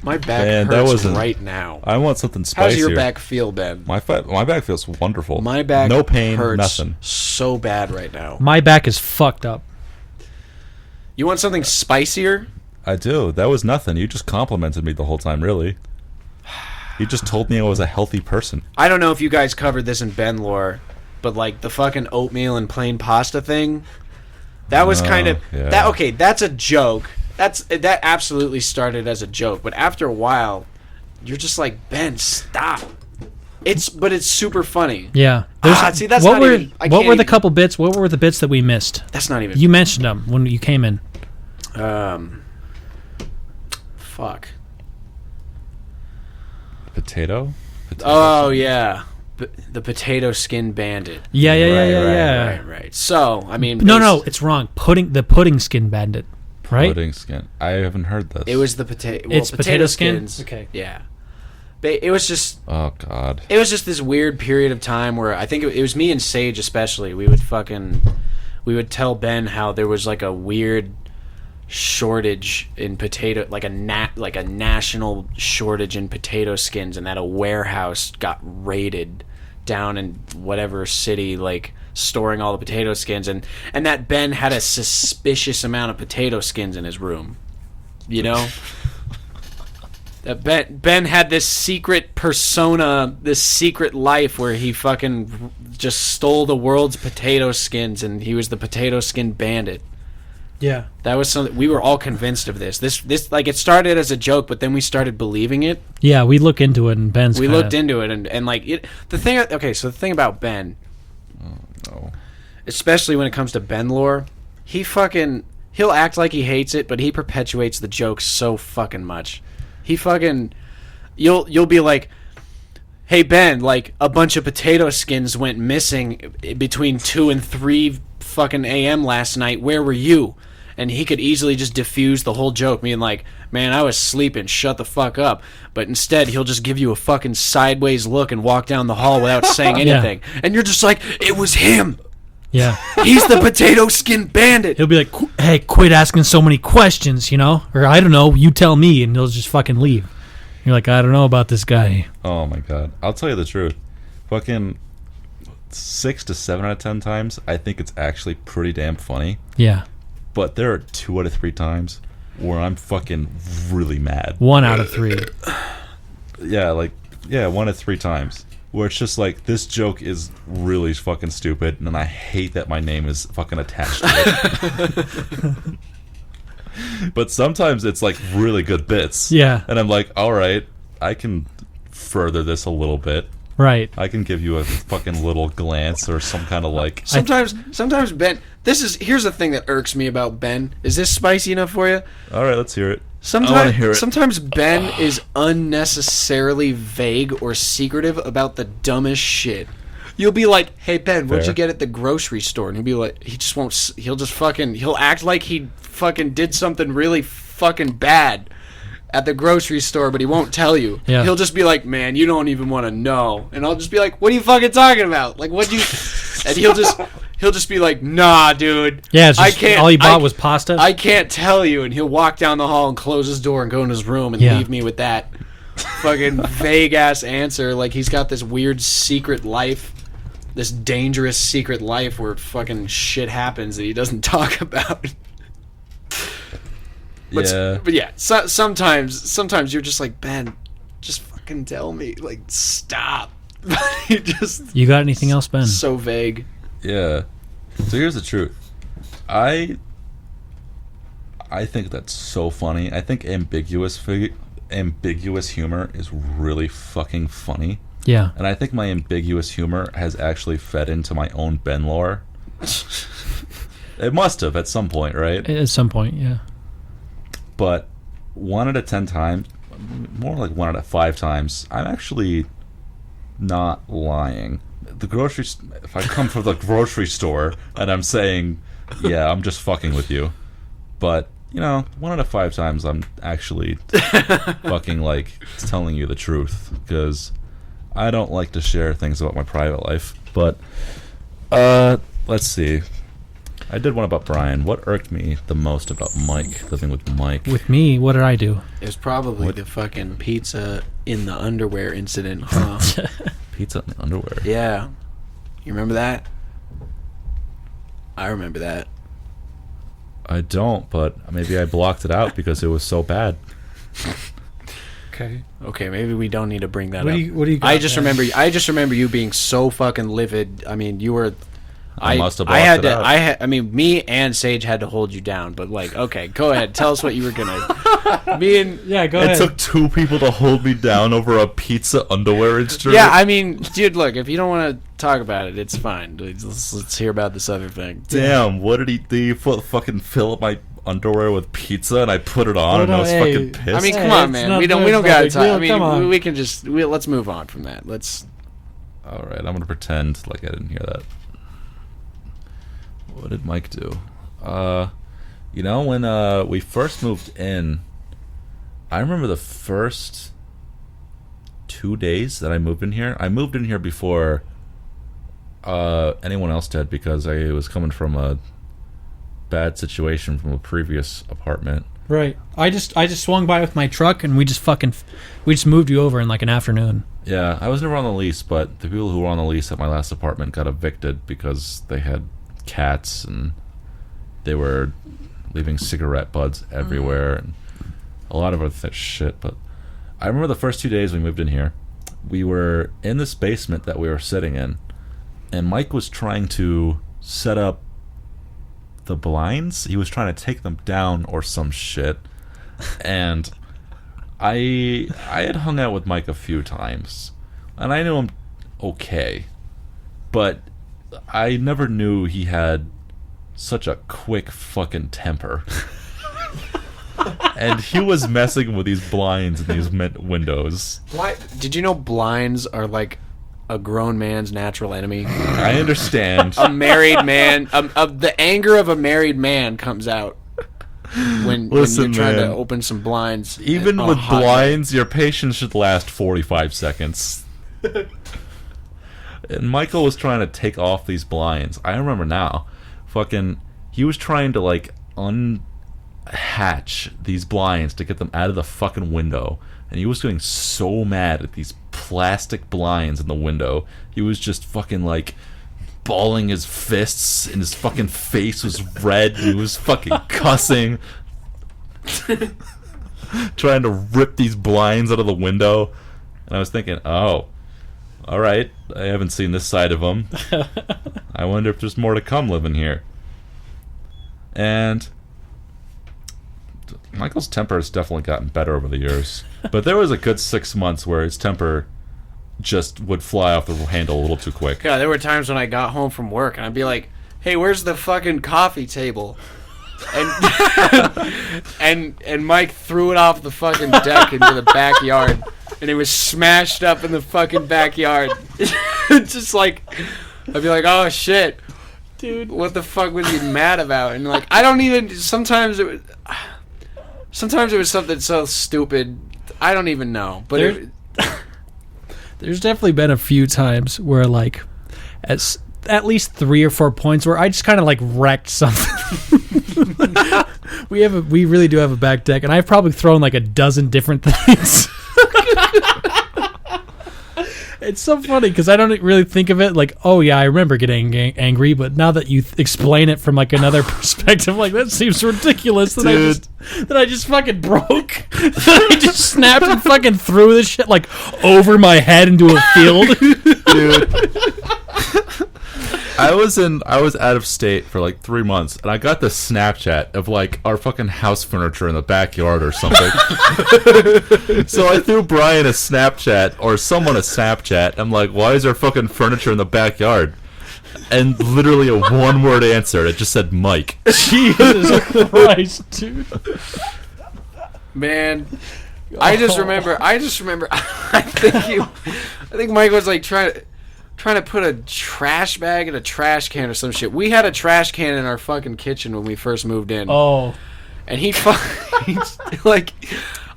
My back Man, that hurts wasn't- right now. I want something How's spicier. your back feel, Ben? My back feels wonderful. My back no pain, hurts nothing. so bad right now. My back is fucked up. You want something spicier? I do. That was nothing. You just complimented me the whole time, really. You just told me I was a healthy person. I don't know if you guys covered this in Ben lore, but like the fucking oatmeal and plain pasta thing, that was kind of yeah. that. Okay, that's a joke. That absolutely started as a joke, but after a while, you're just like, Ben, stop. But it's super funny. Yeah. See, that's what not were even- I what can't were the even- couple bits? What were the bits that we missed? That's not even. You mentioned them when you came in. Fuck. Potato? Oh yeah, the potato skin bandit. Yeah. Right. So I mean, No, it's wrong. The pudding skin bandit, right? Pudding skin. I haven't heard this. It was the potato. It's potato skin? skins. Okay. Yeah. It was just. Oh, God. It was just this weird period of time where I think it was me and Sage especially. We would tell Ben how there was like a weird shortage in potato, like a national shortage in potato skins, and that a warehouse got raided down in whatever city, like storing all the potato skins, and that Ben had a suspicious amount of potato skins in his room. You know? That Ben had this secret persona, this secret life where he fucking just stole the world's potato skins, and he was the potato skin bandit. Yeah. That was something we were all convinced of. This like, it started as a joke, but then we started believing it. Yeah, we look into it, and Ben's. We looked into it, and like it. The thing. Okay, so the thing about Ben, No. especially when it comes to Ben lore, he'll act like he hates it, but he perpetuates the joke so fucking much. He fucking, you'll be like, hey Ben, like a bunch of potato skins went missing between 2 and 3 fucking a.m. last night. Where were you? And he could easily just diffuse the whole joke, being like, man, I was sleeping, shut the fuck up. But instead, he'll just give you a fucking sideways look and walk down the hall without saying anything. And you're just like, it was him. Yeah. He's the potato skin bandit. He'll be like, hey, quit asking so many questions, you know? Or I don't know, you tell me, and he'll just fucking leave. You're like, I don't know about this guy. Oh my god. I'll tell you the truth. Fucking 6 to 7 out of 10 times, I think it's actually pretty damn funny. Yeah. But there are 2 out of 3 times where I'm fucking really mad. 1 out of 3. Yeah, 1 of 3 times. Where it's just like, this joke is really fucking stupid, and I hate that my name is fucking attached to it. But sometimes it's like really good bits. Yeah. And I'm like, alright, I can further this a little bit. Right. I can give you a fucking little glance or some kind of like... Sometimes Ben, here's the thing that irks me about Ben. Is this spicy enough for you? Alright, let's hear it. I wanna hear it. Sometimes Ben is unnecessarily vague or secretive about the dumbest shit. You'll be like, hey Ben, what'd Fair. you get at the grocery store? And he'll be like, he'll act like he fucking did something really fucking bad at the grocery store, but he won't tell you. Yeah. He'll just be like, man, you don't even want to know. And I'll just be like, what are you fucking talking about? Like, what'd you... And he'll just be like, nah, dude. Yeah, it's just, I can't, all he bought was pasta. I can't tell you. And he'll walk down the hall and close his door and go in his room and Yeah. leave me with that fucking vague-ass answer. Like, he's got this weird secret life, this dangerous secret life where fucking shit happens that he doesn't talk about. But yeah, sometimes you're just like, Ben, just fucking tell me. Like, stop. He just You got anything else, Ben? so vague. Yeah. So here's the truth. I think that's so funny. I think ambiguous humor is really fucking funny. Yeah. And I think my ambiguous humor has actually fed into my own Ben lore. It must have at some point, right? At some point, yeah. But 1 out of 10 times, more like 1 out of 5 times, I'm actually not lying. If I come from the grocery store and I'm saying, yeah, I'm just fucking with you. But, 1 out of 5 times I'm actually fucking, like, telling you the truth. Because I don't like to share things about my private life. But, let's see. I did one about Brian. What irked me the most about Mike, living with Mike? With me, what did I do? It was probably the fucking pizza in the underwear incident, huh? Pizza in the underwear. Yeah. You remember that? I remember that. I don't, but maybe I blocked it out because it was so bad. Okay. Okay, maybe we don't need to bring that What up. do you got, I just man? remember you being so fucking livid. I mean, you were I must have blocked it out. I mean, me and Sage had to hold you down, but like, okay, go ahead. Tell us what you were gonna. Me and Yeah, go It ahead. took 2 people to hold me down over a pizza underwear instrument. yeah, I mean, dude, look, if you don't want to talk about it, it's fine. Let's hear about this other thing. Damn, what did he do? Fucking fill up my underwear with pizza and I put it on and I was hey, fucking pissed. I mean, Hey, come on, it's man. not- We don't it's no gotta big talk. deal. I Come on. mean, we can just let's move on from that. Let's. Alright, I'm gonna pretend like I didn't hear that. What did Mike do? When we first moved in, I remember the first 2 days that I moved in here. I moved in here before anyone else did because I was coming from bad situation from a previous apartment. Right. I just swung by with my truck and we just moved you over in like an afternoon. Yeah, I was never on the lease, but the people who were on the lease at my last apartment got evicted because they had cats and they were leaving cigarette butts everywhere and a lot of other shit. But I remember the first 2 days we moved in here, we were in this basement that we were sitting in, and Mike was trying to set up the blinds. He was trying to take them down or some shit. And I had hung out with Mike a few times, and I knew him okay, but I never knew he had such a quick fucking temper. And he was messing with these blinds and these windows. Why? Did you know blinds are like a grown man's natural enemy? I understand. A married man, the anger of a married man comes out when you're trying to open some blinds. Even with blinds, your patience should last 45 seconds. And Michael was trying to take off these blinds. I remember now. He was trying to like unhatch these blinds to get them out of the fucking window. And he was getting so mad at these plastic blinds in the window. He was just fucking like balling his fists and his fucking face was red. He was fucking cussing. Trying to rip these blinds out of the window. And I was thinking, oh, all right, I haven't seen this side of him. I wonder if there's more to come living here. And Michael's temper has definitely gotten better over the years. But there was a good 6 months where his temper just would fly off the handle a little too quick. Yeah, there were times when I got home from work and I'd be like, hey, where's the fucking coffee table? And Mike threw it off the fucking deck into the backyard. And it was smashed up in the fucking backyard. Just like, I'd be like, oh shit. Dude, what the fuck was he mad about? And like, I don't even, sometimes it was something so stupid, I don't even know. But there's definitely been a few times where like, at least 3 or 4 points where I just kind of like wrecked something. We really do have a back deck, and I've probably thrown like a dozen different things. It's so funny because I don't really think of it like, oh yeah, I remember getting angry, but now that you explain it from like another perspective, like that seems ridiculous that I just fucking broke. I just snapped and fucking threw this shit like over my head into a field. Dude. I was out of state for like 3 months, and I got the Snapchat of like our fucking house furniture in the backyard or something. So I threw Brian a Snapchat, or someone a Snapchat. I'm like, why is there fucking furniture in the backyard? And literally a one-word answer. It just said Mike. Jesus Christ, dude. Man, I just remember. I think Mike was like trying to put a trash bag in a trash can or some shit. We had a trash can in our fucking kitchen when we first moved in. Oh. And he like,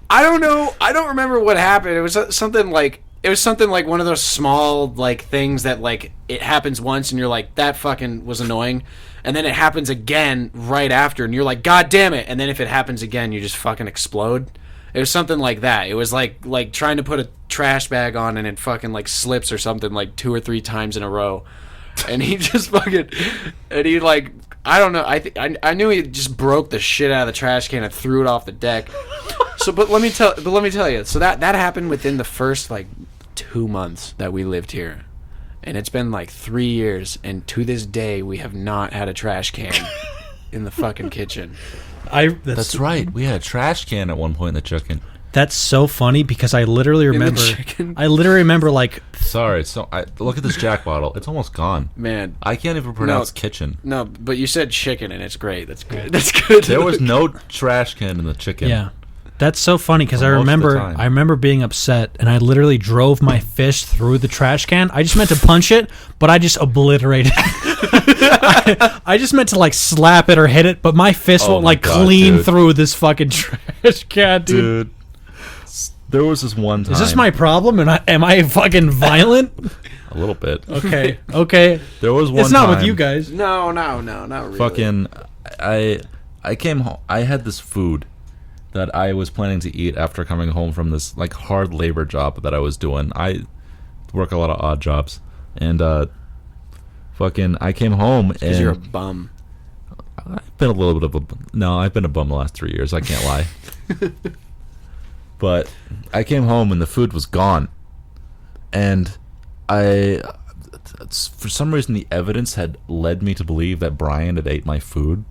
I don't know. I don't remember what happened. It was something like one of those small like things that like it happens once and you're like, that fucking was annoying. And then it happens again right after and you're like, God damn it. And then if it happens again, you just fucking explode. It was something like that. It was like trying to put a trash bag on and it fucking like slips or something like 2 or 3 times in a row. And he just fucking, and he like, I don't know. I knew he just broke the shit out of the trash can and threw it off the deck. So, but let me tell you. So that happened within the first like 2 months that we lived here. And it's been like 3 years, and to this day we have not had a trash can in the fucking kitchen. That's right. We had a trash can at one point in the chicken. That's so funny because I literally remember like. Sorry, look at this Jack bottle. It's almost gone. Man, I can't even pronounce kitchen. No, but you said chicken, and it's great. That's good. That's good. There was no trash can in the chicken. Yeah, that's so funny because I remember being upset, and I literally drove my fist through the trash can. I just meant to punch it, but I just obliterated it. I just meant to like slap it or hit it, but my fist went like clean through this fucking trash can, dude. There was this one time. Is this my problem? Am I fucking violent? A little bit. Okay. There was one time. It's not with you guys. No, not really. Fucking, I came home. I had this food that I was planning to eat after coming home from this like hard labor job that I was doing. I work a lot of odd jobs, and I came home and Because you're a bum. I've been a little bit of I've been a bum the last 3 years. I can't lie. But I came home and the food was gone, and for some reason the evidence had led me to believe that Brian had ate my food,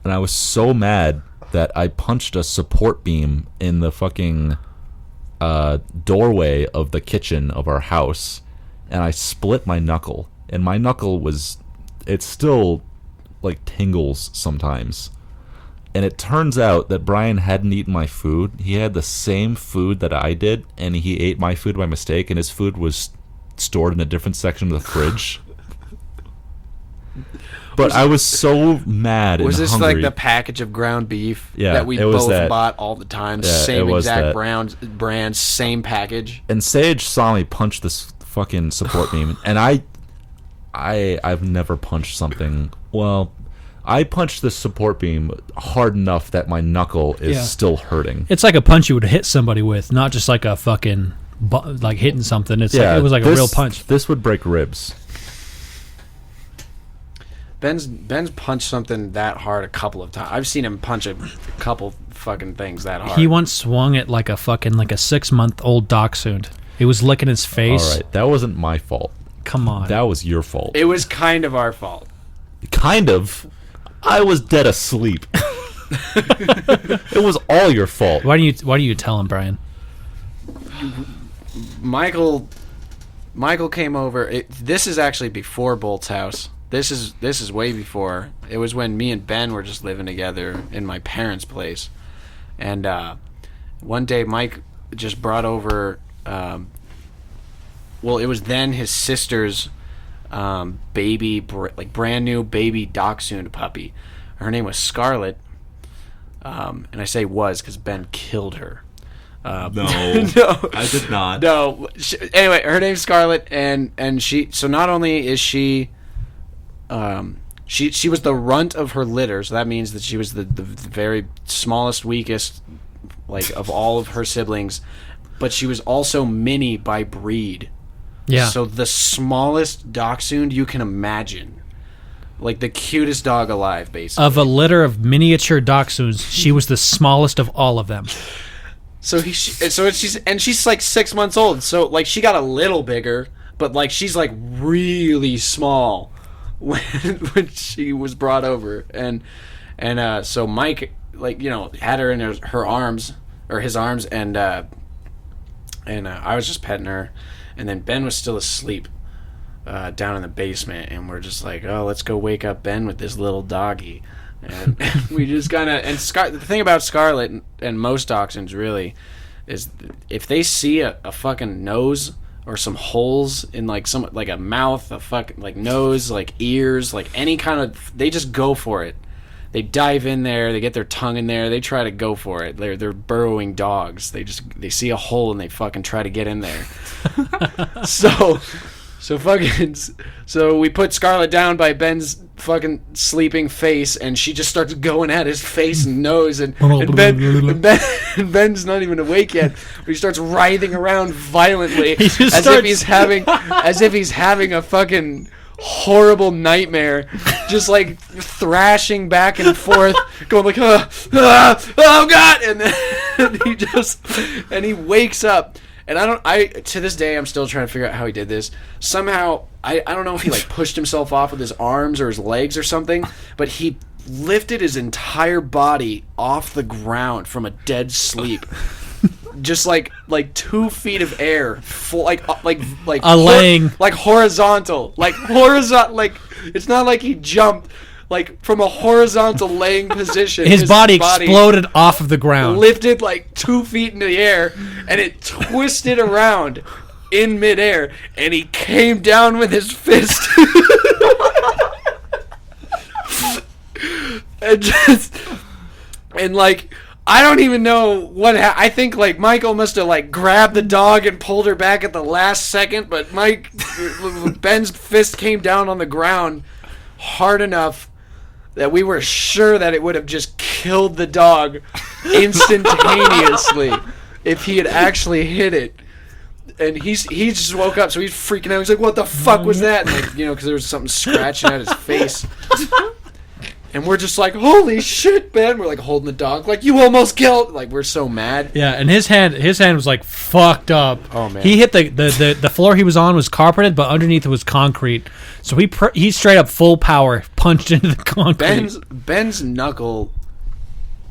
and I was so mad that I punched a support beam in the fucking doorway of the kitchen of our house, and I split my knuckle. And my knuckle it still like tingles sometimes. And it turns out that Brian hadn't eaten my food. He had the same food that I did, and he ate my food by mistake, and his food was stored in a different section of the fridge. But I was so mad and Was this hungry. like the package of ground beef Yeah, that we it was both that. bought all the time? Yeah, Same it was exact that. brand, same package. And Sage saw me punch this fucking support beam, and I've never punched something. Well, I punched this support beam hard enough that my knuckle is still hurting. It's like a punch you would hit somebody with, not just like a fucking like hitting something. It's like, it was like a real punch. This would break ribs. Ben's punched something that hard a couple of times. I've seen him punch a couple fucking things that hard. He once swung at like a 6-month-old dachshund. He was licking his face. All right, that wasn't my fault. Come on. That was your fault. It was kind of our fault. Kind of. I was dead asleep. It was all your fault. Why do you tell him, Brian? Michael came over. This is actually before Bolt's house. This is way before. It was when me and Ben were just living together in my parents' place, and one day Mike just brought over. Well, it was then his sister's baby, brand new baby dachshund puppy. Her name was Scarlet, and I say was because Ben killed her. No, No. I did not. No. Anyway, her name's Scarlet, and she. So not only is she was the runt of her litter, so that means that she was the very smallest, weakest, like of all of her siblings, but she was also mini by breed. Yeah. So the smallest dachshund you can imagine, like the cutest dog alive, basically. Of a litter of miniature dachshunds, she was the smallest of all of them. She's like 6 months old, so like she got a little bigger, but like she's like really small when she was brought over, and so Mike had her in her arms or his arms, and I was just petting her, and then Ben was still asleep down in the basement, and we're just like, oh, let's go wake up Ben with this little doggy. And we just kind of the thing about Scarlet and most dachshunds really is if they see a fucking nose or some holes in like a mouth, a fucking like nose, like ears, like any kind of, they just go for it. They dive in there, they get their tongue in there, they try to go for it. They're burrowing dogs. They see a hole and they fucking try to get in there. So we put Scarlet down by Ben's fucking sleeping face, and she just starts going at his face and nose, and Ben's not even awake yet, but he starts writhing around violently as if he's having a fucking horrible nightmare, just like thrashing back and forth, going like, oh god, and then he wakes up. And to this day, I'm still trying to figure out how he did this. Somehow, I don't know if he like pushed himself off with his arms or his legs or something, but he lifted his entire body off the ground from a dead sleep. Just like 2 feet of air, like laying, like horizontal, like it's not like he jumped. Like from a horizontal laying position, his body exploded off of the ground, lifted like 2 feet in the air, and it twisted around in midair, and he came down with his fist, and like I don't even know what I think like Michael must have like grabbed the dog and pulled her back at the last second, but Ben's fist came down on the ground hard enough that we were sure that it would have just killed the dog instantaneously if he had actually hit it. And he just woke up, so he's freaking out. He's like, "What the fuck was that?" And like, because there was something scratching at his face. And we're just like, "Holy shit, Ben!" We're like holding the dog, like, "You almost killed!" Like, we're so mad. Yeah, and his hand was like fucked up. Oh man, he hit the floor he was on was carpeted, but underneath it was concrete. So he straight up full power punched into the concrete. Ben's knuckle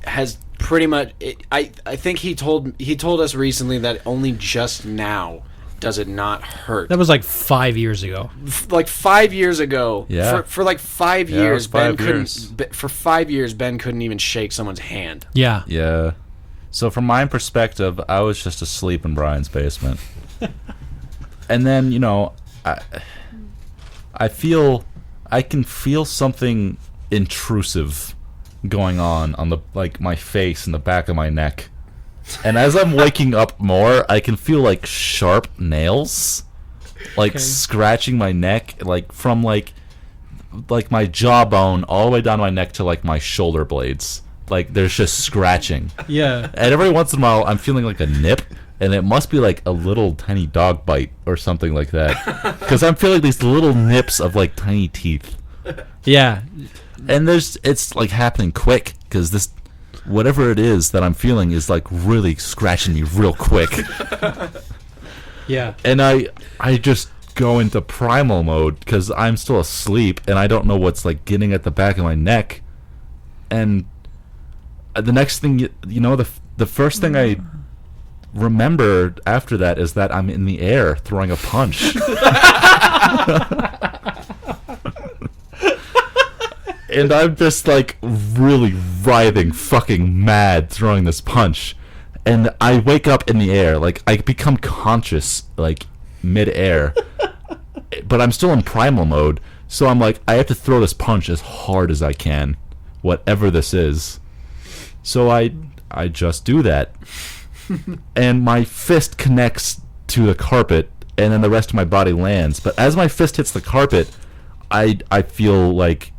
has pretty much. I think he told us recently that only just now does it not hurt. That was like 5 years ago. Like 5 years ago. Yeah. For like 5 Yeah, years, it was 5 Ben years. couldn't. For 5 years, Ben couldn't even shake someone's hand. Yeah. Yeah. So from my perspective, I was just asleep in Brian's basement. And then, I can feel something intrusive going on my face and the back of my neck. And as I'm waking up more, I can feel like sharp nails, like scratching my neck, like from like my jawbone all the way down my neck to like my shoulder blades. Like there's just scratching. Yeah. And every once in a while, I'm feeling like a nip, and it must be like a little tiny dog bite or something like that, because I'm feeling these little nips of like tiny teeth. Yeah. And it's like happening quick, because this whatever it is that I'm feeling is like really scratching me real quick. Yeah. And I just go into primal mode because I'm still asleep and I don't know what's like getting at the back of my neck. And the next thing the first thing I remember after that is that I'm in the air throwing a punch. And I'm just like really writhing, fucking mad, throwing this punch. And I wake up in the air, like I become conscious, like mid-air. But I'm still in primal mode, so I'm like, I have to throw this punch as hard as I can, whatever this is. So I just do that. And my fist connects to the carpet, and then the rest of my body lands. But as my fist hits the carpet, I feel like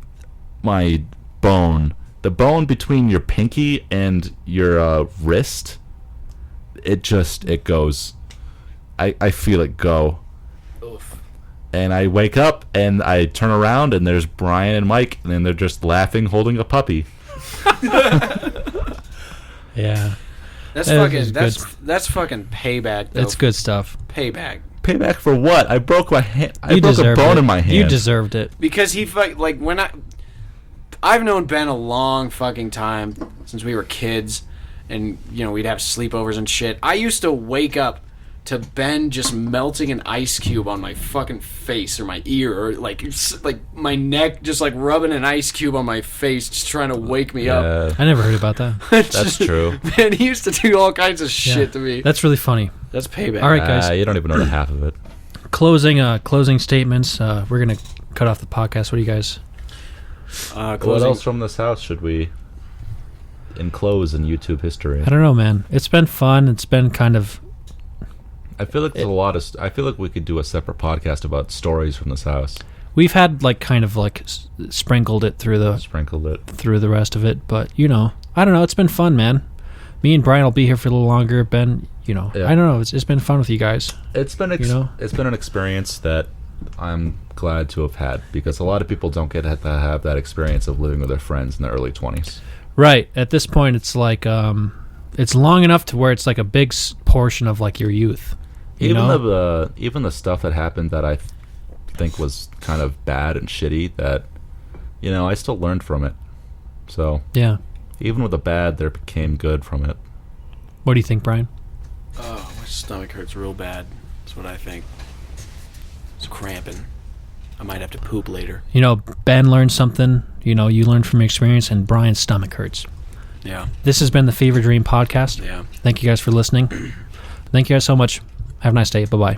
my the bone between your pinky and your wrist, it goes. I feel it go. Oof. And I wake up and I turn around and there's Brian and Mike, and they're just laughing, holding a puppy. Yeah. That's That fucking is that's fucking payback. Though. That's good stuff. Payback. Payback for what? I broke my hand. I You broke a deserved bone it. in my hand. You deserved it. Because he like when I've known Ben a long fucking time, since we were kids, and we'd have sleepovers and shit. I used to wake up to Ben just melting an ice cube on my fucking face or my ear, or like my neck, just like rubbing an ice cube on my face, just trying to wake me up. Yeah, I never heard about that. that's true. Man, he used to do all kinds of shit Yeah. to me. That's really funny. That's payback. All right, guys. You don't even know the half of it. Closing statements. We're gonna cut off the podcast. What do you guys? What Closing. else from this house should we enclose in YouTube history? I don't know, man. It's been fun. It's been kind of. I feel like there's a lot of. I feel like we could do a separate podcast about stories from this house. We've had like kind of like sprinkled it through Sprinkled it. the rest of it, but I don't know. It's been fun, man. Me and Brian will be here for a little longer. Ben, Yeah. I don't know. It's been fun with you guys. It's been it's been an experience that I'm glad to have had, because a lot of people don't get to have that experience of living with their friends in their early 20s. Right. At this point, it's like it's long enough to where it's like a big portion of like your youth. Even the stuff that happened that I think was kind of bad and shitty, that I still learned from it. So Yeah. even with the bad, there became good from it. What do you think, Brian? Oh, my stomach hurts real bad. That's what I think. It's cramping. I might have to poop later. Ben learned something. You learned from your experience, and Brian's stomach hurts. Yeah. This has been the Fever Dream podcast. Yeah. Thank you guys for listening. Thank you guys so much. Have a nice day. Bye-bye.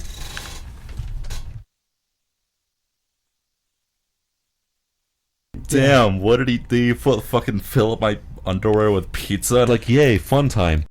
Damn, what did he do? Fucking fill up my underwear with pizza? Like, yay, fun time.